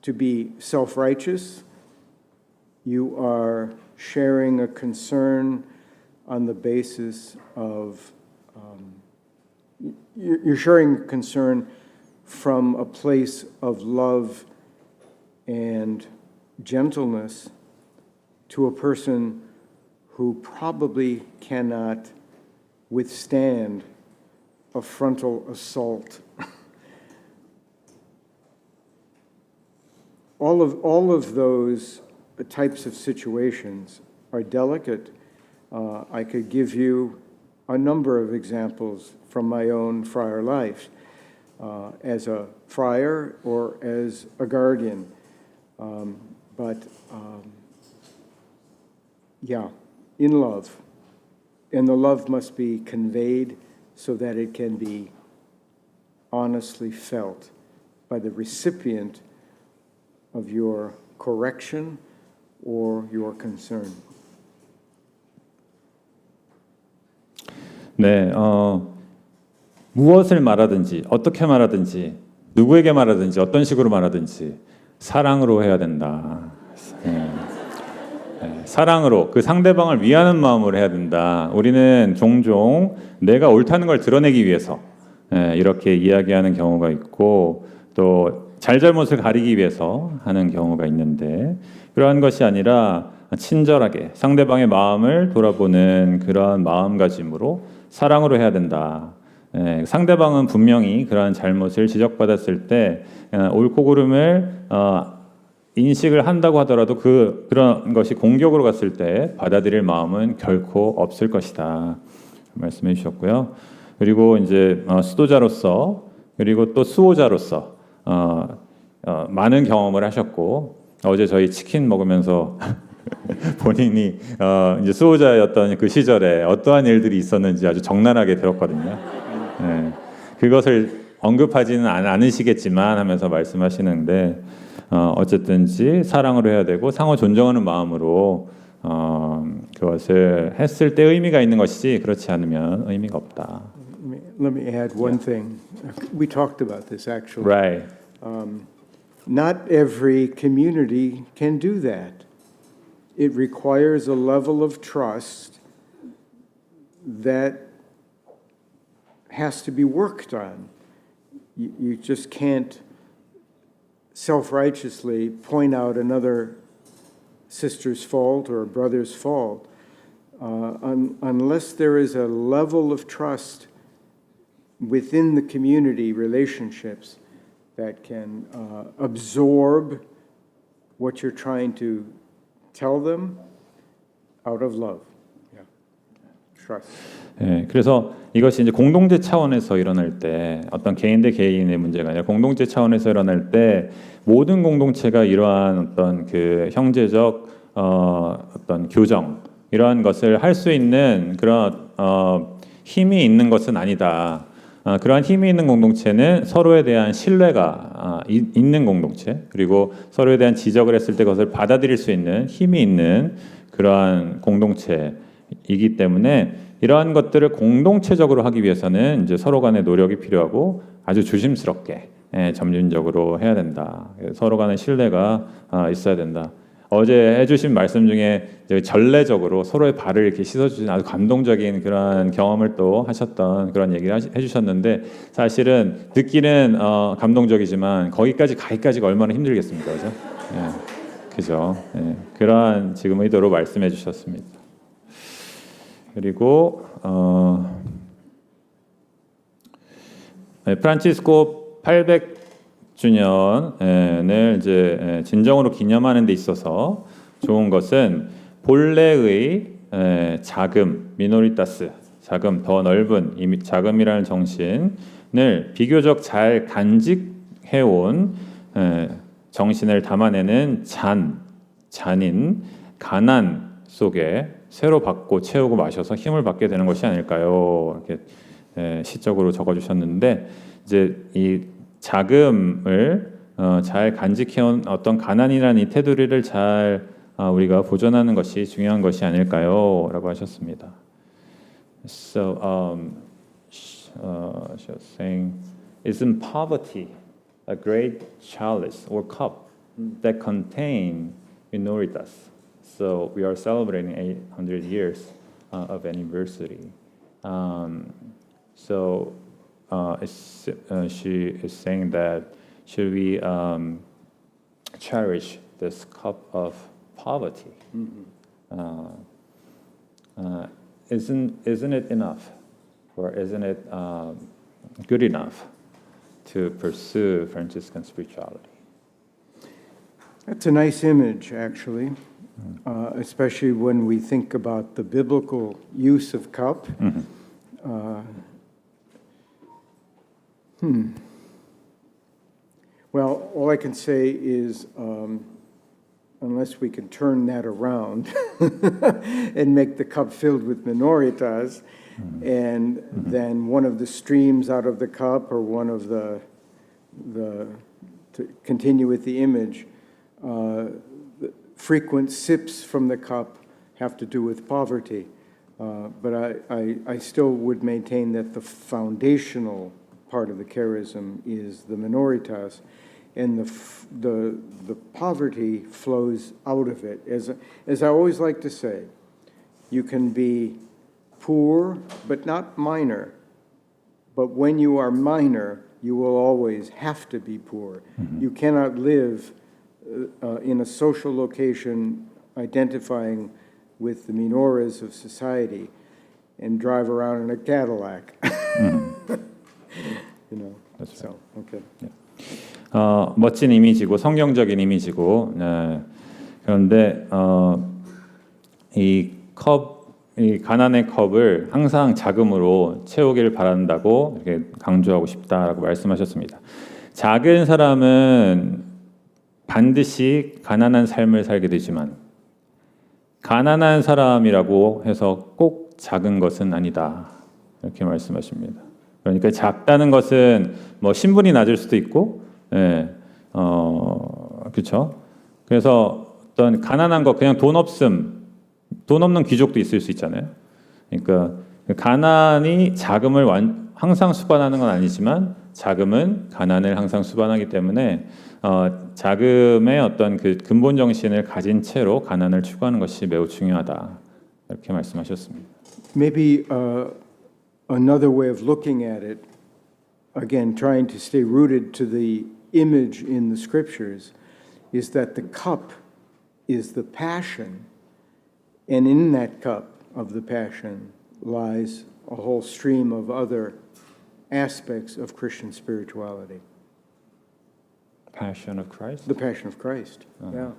to be self-righteous. You are sharing a concern on the basis of, you're sharing concern from a place of love and gentleness to a person who probably cannot withstand a frontal assault. all of those types of situations are delicate. I could give you a number of examples from my own friar life, as a friar or as a guardian. Yeah, in love. And the love must be conveyed so that it can be honestly felt by the recipient of your correction or your concern. 네, 무엇을 말하든지 어떻게 말하든지 누구에게 말하든지 어떤 식으로 말하든지 사랑으로 해야 된다. 사랑으로 그 상대방을 위하는 마음으로 해야 된다. 우리는 종종 내가 옳다는 걸 드러내기 위해서 이렇게 이야기하는 경우가 있고 또 잘잘못을 가리기 위해서 하는 경우가 있는데 그러한 것이 아니라 친절하게 상대방의 마음을 돌아보는 그러한 마음가짐으로 사랑으로 해야 된다. 상대방은 분명히 그러한 잘못을 지적받았을 때 옳고 그름을 인식을 한다고 하더라도 그런 것이 공격으로 갔을 때 받아들일 마음은 결코 없을 것이다. 말씀해 주셨고요. 그리고 이제 수도자로서 그리고 또 수호자로서 많은 경험을 하셨고 어제 저희 치킨 먹으면서 본인이 이제 수호자였던 그 시절에 어떠한 일들이 있었는지 아주 적나라하게 들었거든요. 그것을 언급하지는 않으시겠지만 하면서 말씀하시는데 어쨌든지 사랑으로 해야 되고 상호 존중하는 마음으로 그것을 했을 때 의미가 있는 것이지 그렇지 않으면 의미가 없다. Let me add one thing. We talked about this actually. Right. Not every community can do that. It requires a level of trust that has to be worked on. You just can't self-righteously point out another sister's fault or a brother's fault unless there is a level of trust within the community relationships that can absorb what you're trying to tell them out of love. Yeah. Trust. 그래서 이것이 이제 공동체 차원에서 일어날 때 어떤 개인 대 개인의 문제가 아니라 공동체 차원에서 일어날 때 모든 공동체가 이러한 어떤 그 형제적 어떤 교정 이러한 것을 할 수 있는 그런 힘이 있는 것은 아니다. 그러한 힘이 있는 공동체는 서로에 대한 신뢰가 있는 공동체 그리고 서로에 대한 지적을 했을 때 그것을 받아들일 수 있는 힘이 있는 그러한 공동체이기 때문에 이러한 것들을 공동체적으로 하기 위해서는 이제 서로 간의 노력이 필요하고 아주 조심스럽게 점진적으로 해야 된다. 서로 간의 신뢰가 있어야 된다. 어제 해주신 말씀 중에 전례적으로 서로의 발을 이렇게 씻어주신 아주 감동적인 그런 경험을 또 하셨던 그런 얘기를 해주셨는데 사실은 듣기는 감동적이지만 거기까지 가기까지가 얼마나 힘들겠습니까, 그죠? 그죠? 그러한 지금 의도로 말씀해 주셨습니다. 그리고 프란치스코 800주년을 이제 진정으로 기념하는 데 있어서 좋은 것은 본래의 자금, 미노리타스, 자금, 더 넓은 이 자금이라는 정신을 비교적 잘 간직해온 정신을 담아내는 잔인, 가난 속에 새로 받고 채우고 마셔서 힘을 받게 되는 것이 아닐까요? 이렇게 시적으로 적어주셨는데 이제 이 자금을 잘 간직해온 어떤 가난이라는 이 테두리를 잘 우리가 보존하는 것이 중요한 것이 아닐까요?라고 하셨습니다. So she was saying, isn't poverty a great chalice or cup that contain minoritas? So we are celebrating 800 years of anniversary. She is saying that should we cherish this cup of poverty? Isn't it enough, or isn't it good enough to pursue Franciscan spirituality? That's a nice image, actually, especially when we think about the biblical use of cup. Well, all I can say is, unless we can turn that around and make the cup filled with minoritas, and then one of the streams out of the cup, or one of the to continue with the image, the frequent sips from the cup have to do with poverty. But I still would maintain that the foundational part of the charism is the minoritas, and the poverty flows out of it. As I always like to say, you can be poor but not minor, but when you are minor, you will always have to be poor. You cannot live in a social location identifying with the minoras of society and drive around in a Cadillac. You know, That's so, okay. 멋진 이미지고 성경적인 이미지고 그런데 이 가난의 컵을 항상 자금으로 채우기를 바란다고 이렇게 강조하고 싶다라고 말씀하셨습니다. 작은 사람은 반드시 가난한 삶을 살게 되지만 가난한 사람이라고 해서 꼭 작은 것은 아니다 이렇게 말씀하십니다. 그러니까 작다는 것은 뭐 신분이 낮을 수도 있고, 그렇죠. 그래서 어떤 가난한 것, 그냥 돈 없는 귀족도 있을 수 있잖아요. 그러니까 가난이 자금을 항상 수반하는 건 아니지만 자금은 가난을 항상 수반하기 때문에 자금의 어떤 그 근본 정신을 가진 채로 가난을 추구하는 것이 매우 중요하다 이렇게 말씀하셨습니다. Maybe another way of looking at it, again, trying to stay rooted to the image in the scriptures, is that the cup is the passion, and in that cup of the passion lies a whole stream of other aspects of Christian spirituality. Passion of Christ. The passion of Christ. Yeah.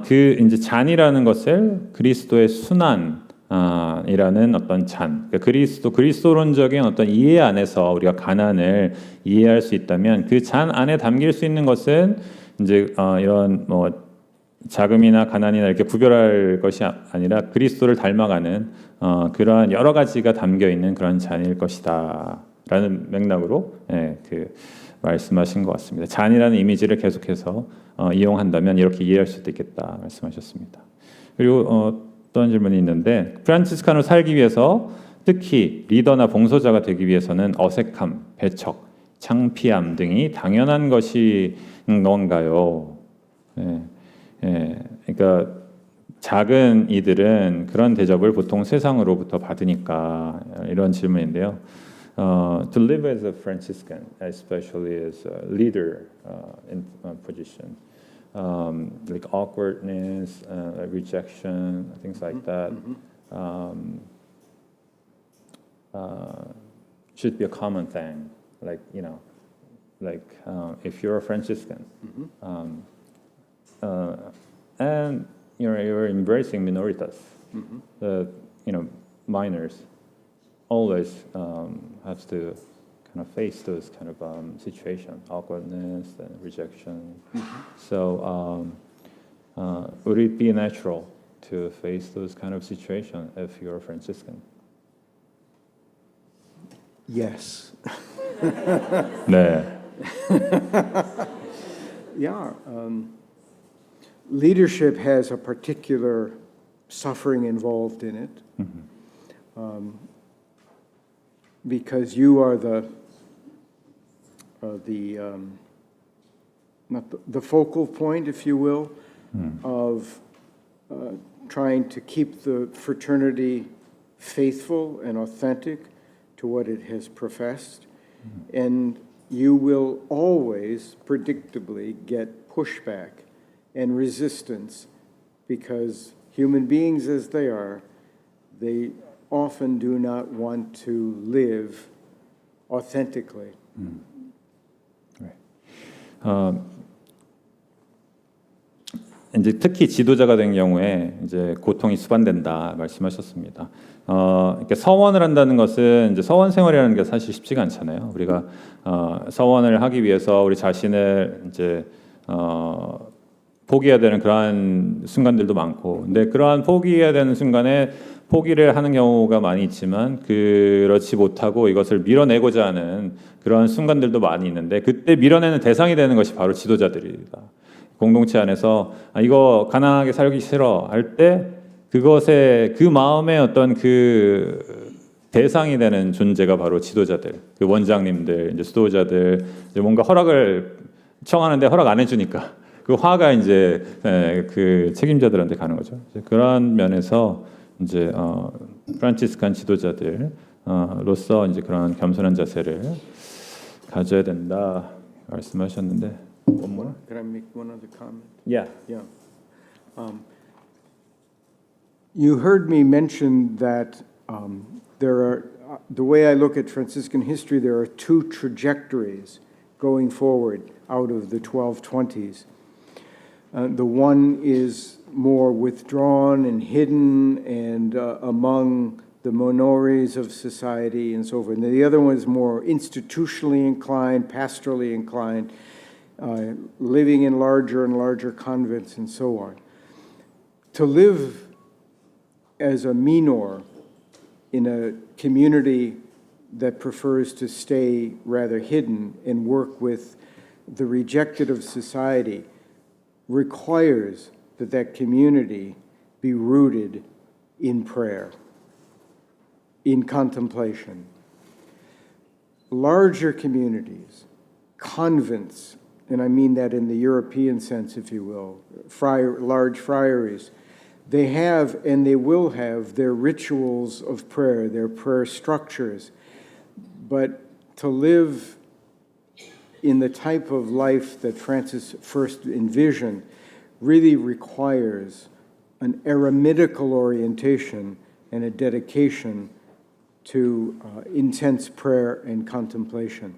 그 이제 잔이라는 것을 그리스도의 순환이라는 어떤 잔, 그러니까 그리스도론적인 어떤 이해 안에서 우리가 가난을 이해할 수 있다면 그 잔 안에 담길 수 있는 것은 이제 이런 뭐 자금이나 가난이나 이렇게 구별할 것이 아니라 그리스도를 닮아가는 그러한 여러 가지가 담겨 있는 그런 잔일 것이다라는 맥락으로 그 말씀하신 것 같습니다. 잔이라는 이미지를 계속해서 이용한다면 이렇게 이해할 수도 있겠다 말씀하셨습니다. 그리고 어떤 질문이 있는데 프란치스칸으로 살기 위해서 특히 리더나 봉사자가 되기 위해서는 어색함, 배척, 창피함 등이 당연한 것이 건가요? 그러니까 작은 이들은 그런 대접을 보통 세상으로부터 받으니까 이런 질문인데요. To live as a Franciscan, especially as a leader in position, like awkwardness, rejection, things like that, should be a common thing. Like if you're a Franciscan, and you're embracing minoritas, the minors always have to kind of face those kind of situation, awkwardness and rejection. So would it be natural to face those kind of situation if you're a Franciscan? Yes. 네. Yeah. Leadership has a particular suffering involved in it. Because you are the focal point, if you will, of trying to keep the fraternity faithful and authentic to what it has professed, and you will always predictably get pushback and resistance because human beings as they are, they often do not want to live authentically. 이제 특히 지도자가 된 경우에 이제 고통이 수반된다 말씀하셨습니다. 이렇게 서원을 한다는 것은 이제 서원 생활이라는 게 사실 쉽지가 않잖아요. 우리가 서원을 하기 위해서 우리 자신을 이제 포기해야 되는 그러한 순간들도 많고, 근데 그러한 포기해야 되는 순간에 포기를 하는 경우가 많이 있지만 그렇지 못하고 이것을 밀어내고자 하는 그러한 순간들도 많이 있는데, 그때 밀어내는 대상이 되는 것이 바로 지도자들이다. 공동체 안에서 이거 가난하게 살기 싫어 할 때 그것의 그 마음의 어떤 그 대상이 되는 존재가 바로 지도자들, 그 원장님들, 이제 수도자들, 이제 뭔가 허락을 청하는데 허락 안 해주니까 그 화가 이제 그 책임자들한테 가는 거죠. 그런 면에서 이제 프란치스칸 지도자들로서 이제 그런 겸손한 자세를 가져야 된다 말씀하셨는데, one more? Can I make one other comment? Yeah. Yeah. You heard me mention that there are, the way I look at Franciscan history, there are two trajectories going forward out of the 1220s. The one is more withdrawn and hidden and among the minorities of society and so forth. And the other one is more institutionally inclined, pastorally inclined, living in larger and larger convents and so on. To live as a minor in a community that prefers to stay rather hidden and work with the rejected of society requires that that community be rooted in prayer, in contemplation. Larger communities, convents, and I mean that in the European sense, if you will, large friaries, they have and they will have their rituals of prayer, their prayer structures. But to live in the type of life that Francis first envisioned really requires an eremitical orientation and a dedication to intense prayer and contemplation.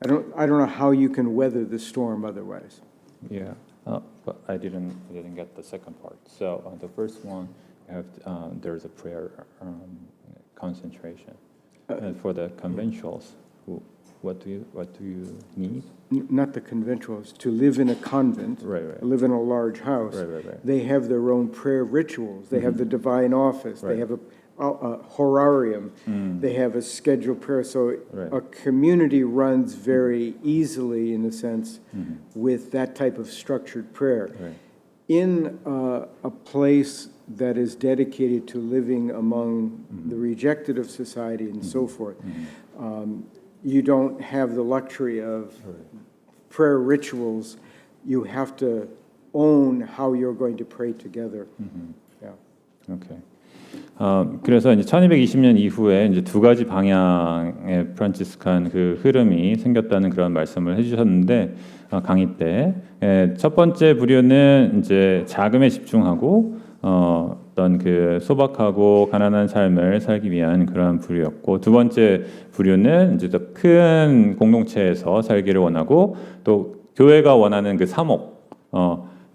I don't know how you can weather the storm otherwise. Yeah, but I didn't get the second part. So the first one, you have there's a prayer concentration, and for the conventuals, what do you need? Not the conventuals, to live in a convent, Right. live in a large house. Right. They have their own prayer rituals. They have the divine office. Right. They have a horarium. They have a scheduled prayer. So Right. a community runs very easily, in a sense, with that type of structured prayer. Right. In a place that is dedicated to living among the rejected of society and so forth, you don't have the luxury of prayer rituals. You have to own how you're going to pray together. Yeah. 오케이. 그래서 이제 1220년 이후에 이제 두 가지 방향의 프란치스칸 그 흐름이 생겼다는 그런 말씀을 해주셨는데, 강의 때 첫 번째 부류는 이제 자금에 집중하고 어떤 그 소박하고 가난한 삶을 살기 위한 그런 부류였고, 두 번째 부류는 이제 더 큰 공동체에서 살기를 원하고, 또 교회가 원하는 그 사목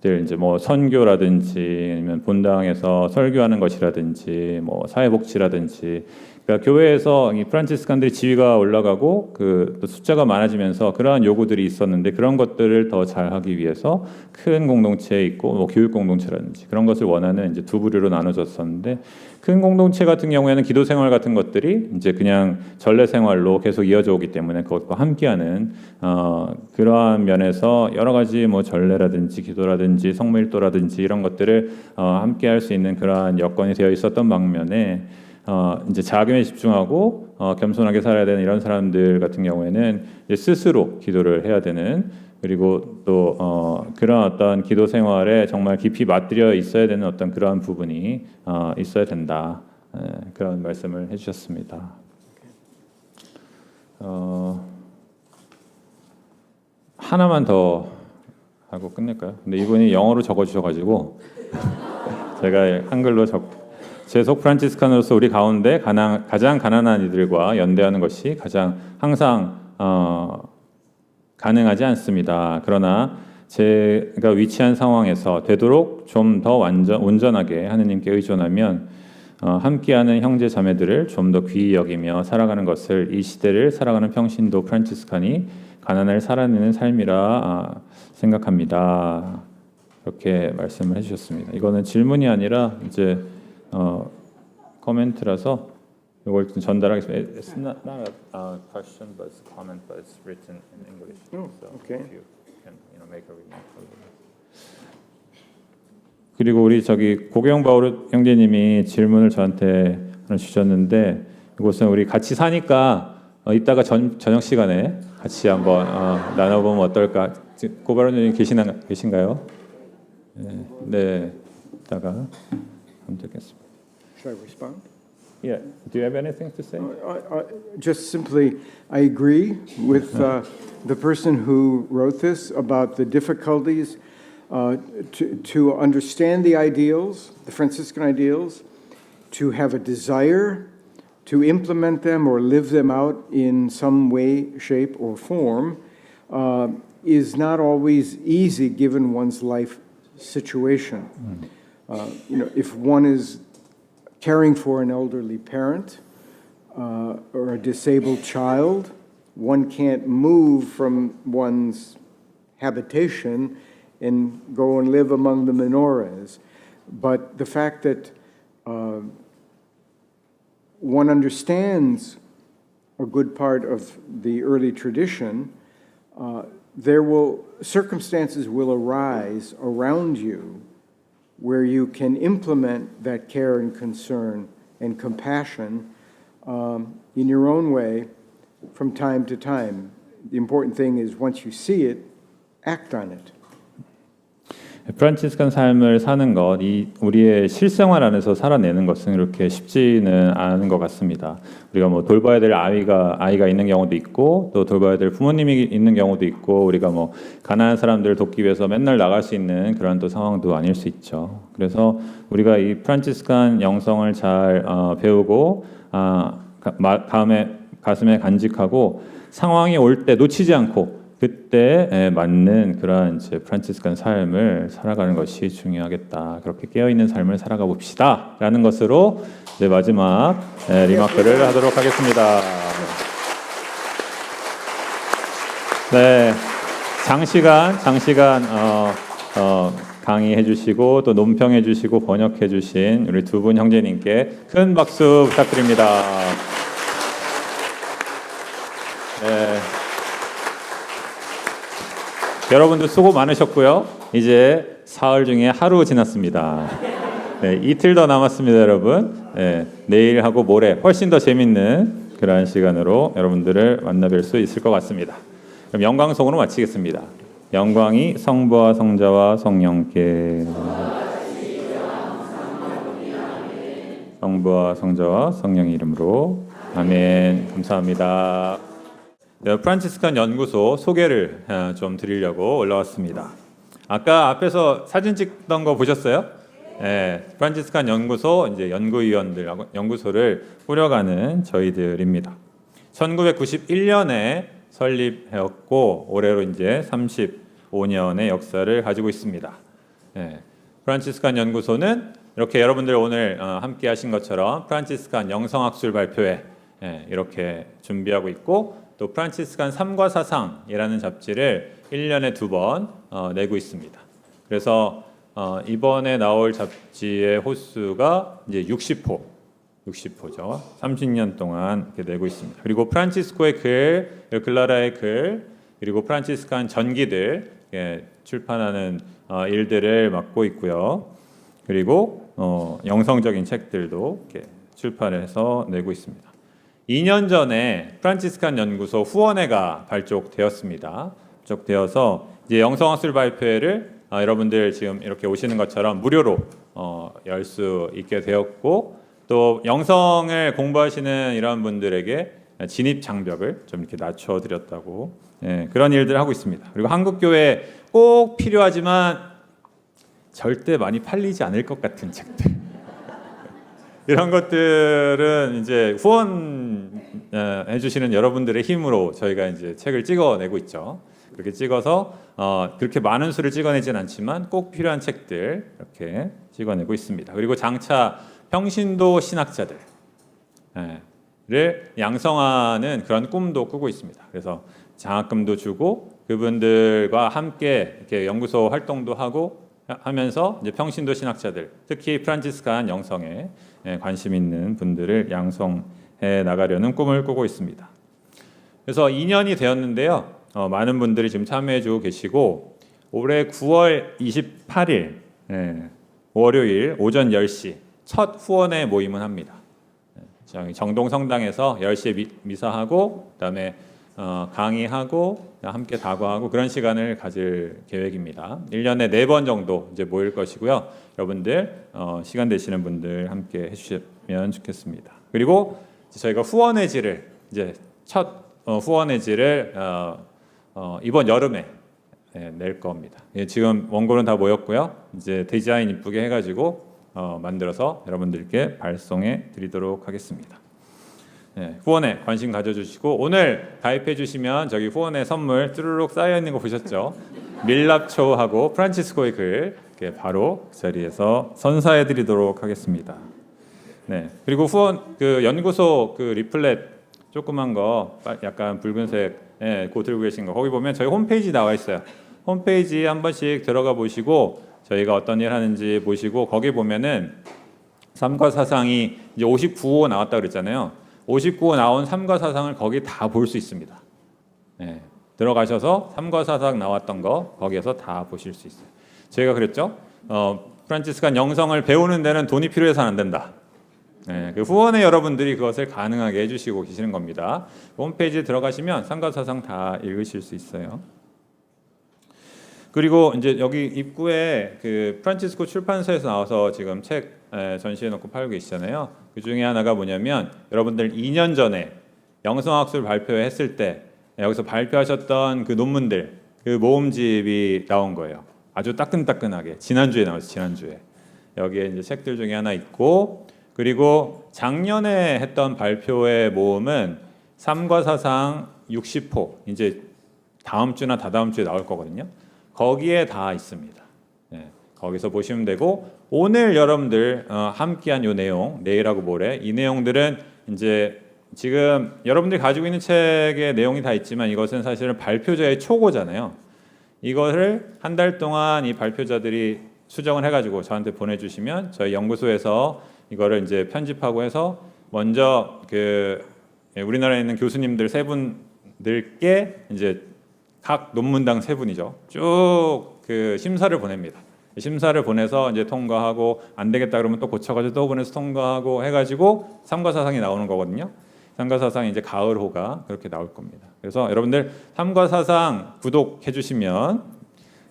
이제 뭐 선교라든지 아니면 본당에서 설교하는 것이라든지 뭐 사회복지라든지, 그러니까 교회에서 이 프란치스칸들이 지위가 올라가고 그 숫자가 많아지면서 그러한 요구들이 있었는데, 그런 것들을 더 잘하기 위해서 큰 공동체에 있고 뭐 교육 공동체라든지 그런 것을 원하는 이제 두 부류로 나눠졌었는데, 큰 공동체 같은 경우에는 기도 생활 같은 것들이 이제 그냥 전례 생활로 계속 이어져 오기 때문에 그것과 함께하는 그러한 면에서 여러 가지 뭐 전례라든지 기도라든지 성밀도라든지 이런 것들을 함께할 수 있는 그러한 여건이 되어 있었던 방면에 이제 자금에 집중하고 겸손하게 살아야 되는 이런 사람들 같은 경우에는 이제 스스로 기도를 해야 되는, 그리고 또 그런 어떤 기도 생활에 정말 깊이 맞들여 있어야 되는 어떤 그러한 부분이 있어야 된다, 그런 말씀을 해주셨습니다. 하나만 더 하고 끝낼까요? 근데 이분이 영어로 적어주셔가지고 제가 한글로 제속 프란치스칸으로서 우리 가운데 가장 가난한 이들과 연대하는 것이 항상 가능하지 않습니다. 그러나 제가 위치한 상황에서 되도록 좀 더 온전하게 하느님께 의존하면 함께하는 형제 자매들을 좀 더 귀히 여기며 살아가는 것을 이 시대를 살아가는 평신도 프란치스칸이 가난을 살아내는 삶이라 생각합니다. 그렇게 말씀을 해주셨습니다. 이거는 질문이 아니라 이제 코멘트라서 이걸 좀 전달하겠습니다. It's not a question, but it's a comment, but it's written in English. Oh, So okay. if you can, make a remark. 그리고 우리 고경 바오르 형제님이 질문을 저한테 하나 주셨는데 이것은 우리 같이 사니까 이따가 저녁 시간에 같이 한번 나눠보면 어떨까? 고바로 형님 계신가요? 네, 이따가 하면 되겠습니다. Should I respond? Yeah. Do you have anything to say? Just simply, I agree with the person who wrote this about the difficulties to understand the ideals, the Franciscan ideals, to have a desire to implement them or live them out in some way, shape, or form is not always easy given one's life situation. If one is caring for an elderly parent or a disabled child, one can't move from one's habitation and go and live among the menorahs. But the fact that one understands a good part of the early tradition, circumstances will arise around you where you can implement that care and concern and compassion in your own way from time to time. The important thing is once you see it, act on it. 프란치스칸 삶을 사는 것, 우리의 실생활 안에서 살아내는 것은 이렇게 쉽지는 않은 것 같습니다. 우리가 뭐 돌봐야 될 아이가 있는 경우도 있고, 또 돌봐야 될 부모님이 있는 경우도 있고, 우리가 뭐 가난한 사람들을 돕기 위해서 맨날 나갈 수 있는 그런 또 상황도 아닐 수 있죠. 그래서 우리가 이 프란치스칸 영성을 잘 배우고, 가슴에 간직하고 상황이 올 때 놓치지 않고. 그때 맞는 그런 이제 프란치스칸 삶을 살아가는 것이 중요하겠다. 그렇게 깨어 있는 삶을 살아가 봅시다라는 것으로 이제 마지막 리마크를 하도록 하겠습니다. 네, 장시간 강의해 주시고 또 논평해 주시고 번역해 주신 우리 두 분 형제님께 큰 박수 부탁드립니다. 네. 여러분들 수고 많으셨고요. 이제 사흘 중에 하루 지났습니다. 네, 이틀 더 남았습니다, 여러분. 네, 내일하고 모레 훨씬 더 재밌는 그러한 시간으로 여러분들을 만나뵐 수 있을 것 같습니다. 그럼 영광송으로 마치겠습니다. 영광이 성부와 성자와 성령께, 성부와 성자와 성령의 이름으로 아멘. 감사합니다. 네, 프란치스칸 연구소 소개를 좀 드리려고 올라왔습니다. 아까 앞에서 사진 찍던 거 보셨어요? 네, 프란치스칸 연구소 이제 연구위원들하고 연구소를 꾸려가는 저희들입니다. 1991년에 설립했고 올해로 이제 35년의 역사를 가지고 있습니다. 네, 프란치스칸 연구소는 이렇게 여러분들 오늘 함께 하신 것처럼 프란치스칸 영성학술 발표회 이렇게 준비하고 있고 또 프란치스칸 삶과 사상이라는 잡지를 1년에 2번 내고 있습니다. 그래서 이번에 나올 잡지의 호수가 이제 60호죠. 30년 동안 이렇게 내고 있습니다. 그리고 프란치스코의 글, 클라라의 글, 그리고 프란치스칸 전기들 출판하는 일들을 맡고 있고요. 그리고 영성적인 책들도 이렇게 출판을 해서 내고 있습니다. 2년 전에 프란치스칸 연구소 후원회가 발족되었습니다. 발족되어서 이제 영성학술 발표회를 여러분들 지금 이렇게 오시는 것처럼 무료로 열 수 있게 되었고 또 영성을 공부하시는 이런 분들에게 진입 장벽을 좀 이렇게 낮춰드렸다고 그런 일들을 하고 있습니다. 그리고 한국 교회에 꼭 필요하지만 절대 많이 팔리지 않을 것 같은 책들. 이런 것들은 이제 후원해 주시는 여러분들의 힘으로 저희가 이제 책을 찍어내고 있죠. 그렇게 찍어서 그렇게 많은 수를 찍어내진 않지만 꼭 필요한 책들 이렇게 찍어내고 있습니다. 그리고 장차 평신도 신학자들 를 양성하는 그런 꿈도 꾸고 있습니다. 그래서 장학금도 주고 그분들과 함께 이렇게 연구소 활동도 하고 하면서 이제 평신도 신학자들, 특히 프란치스칸 영성에 관심 있는 분들을 양성해 나가려는 꿈을 꾸고 있습니다. 그래서 2년이 되었는데요. 많은 분들이 지금 참여해주고 계시고 올해 9월 28일 월요일 오전 10시 첫 후원회 모임을 합니다. 정동성당에서 10시에 미사하고 그다음에 강의하고 함께 다과하고 그런 시간을 가질 계획입니다. 1년에 4번 정도 이제 모일 것이고요. 여러분들 시간 되시는 분들 함께 해주시면 좋겠습니다. 그리고 저희가 후원회지를 이제 첫 후원회지를 이번 여름에 낼 겁니다. 지금 원고는 다 모였고요. 이제 디자인 이쁘게 해가지고 만들어서 여러분들께 발송해 드리도록 하겠습니다. 후원에 관심 가져주시고 오늘 가입해 주시면 저기 후원의 선물 쭈루룩 쌓여 있는 거 보셨죠? 밀랍초하고 프란치스코의 글 이렇게 바로 그 자리에서 선사해 드리도록 하겠습니다. 그리고 후원 그 연구소 그 리플렛 조그만 거 약간 붉은색 그 들고 계신 거 거기 보면 저희 홈페이지 나와 있어요. 홈페이지 한 번씩 들어가 보시고 저희가 어떤 일 하는지 보시고 거기 보면은 삼과 사상이 이제 59호 나왔다 그랬잖아요. 59호 나온 삼과 사상을 거기 다 볼 수 있습니다. 들어가셔서 삼과 사상 나왔던 거 거기에서 다 보실 수 있어요. 저희가 그랬죠. 프란치스칸 영성을 배우는 데는 돈이 필요해서는 안 된다. 그 후원의 여러분들이 그것을 가능하게 해주시고 계시는 겁니다. 홈페이지에 들어가시면 삼과 사상 다 읽으실 수 있어요. 그리고 이제 여기 입구에 그 프란치스코 출판사에서 나와서 지금 책 전시해 놓고 팔고 계시잖아요. 그 중에 하나가 뭐냐면 여러분들 2년 전에 영성학술 발표했을 때 여기서 발표하셨던 그 논문들 그 모음집이 나온 거예요. 아주 따끈따끈하게 지난주에 나왔어요. 지난주에 여기에 이제 책들 중에 하나 있고 그리고 작년에 했던 발표의 모음은 삼과 사상 60호 이제 다음 주나 다다음 주에 나올 거거든요. 거기에 다 있습니다. 거기서 보시면 되고 오늘 여러분들 함께한 이 내용 내일하고 모레 이 내용들은 이제 지금 여러분들이 가지고 있는 책의 내용이 다 있지만 이것은 사실은 발표자의 초고잖아요. 이거를 한 달 동안 이 발표자들이 수정을 해가지고 저한테 보내주시면 저희 연구소에서 이거를 이제 편집하고 해서 먼저 그 우리나라에 있는 교수님들 세 분들께 이제 각 논문당 세 분이죠. 쭉 그 심사를 보냅니다. 심사를 보내서 이제 통과하고 안 되겠다 그러면 또 고쳐가지고 또 보내서 통과하고 해가지고 삼과 사상이 나오는 거거든요. 삼과 사상이 이제 가을호가 그렇게 나올 겁니다. 그래서 여러분들 삼과 사상 구독해 주시면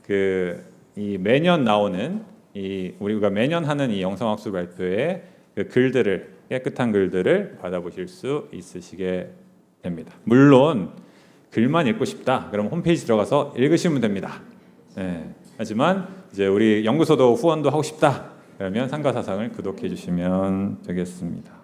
그 이 매년 나오는 이 우리가 매년 하는 이 영성학술 발표의 그 글들을 깨끗한 글들을 받아보실 수 있으시게 됩니다. 물론 글만 읽고 싶다. 그럼 홈페이지 들어가서 읽으시면 됩니다. 하지만 이제 우리 연구소도 후원도 하고 싶다. 그러면 삼과 사상을 구독해 주시면 되겠습니다.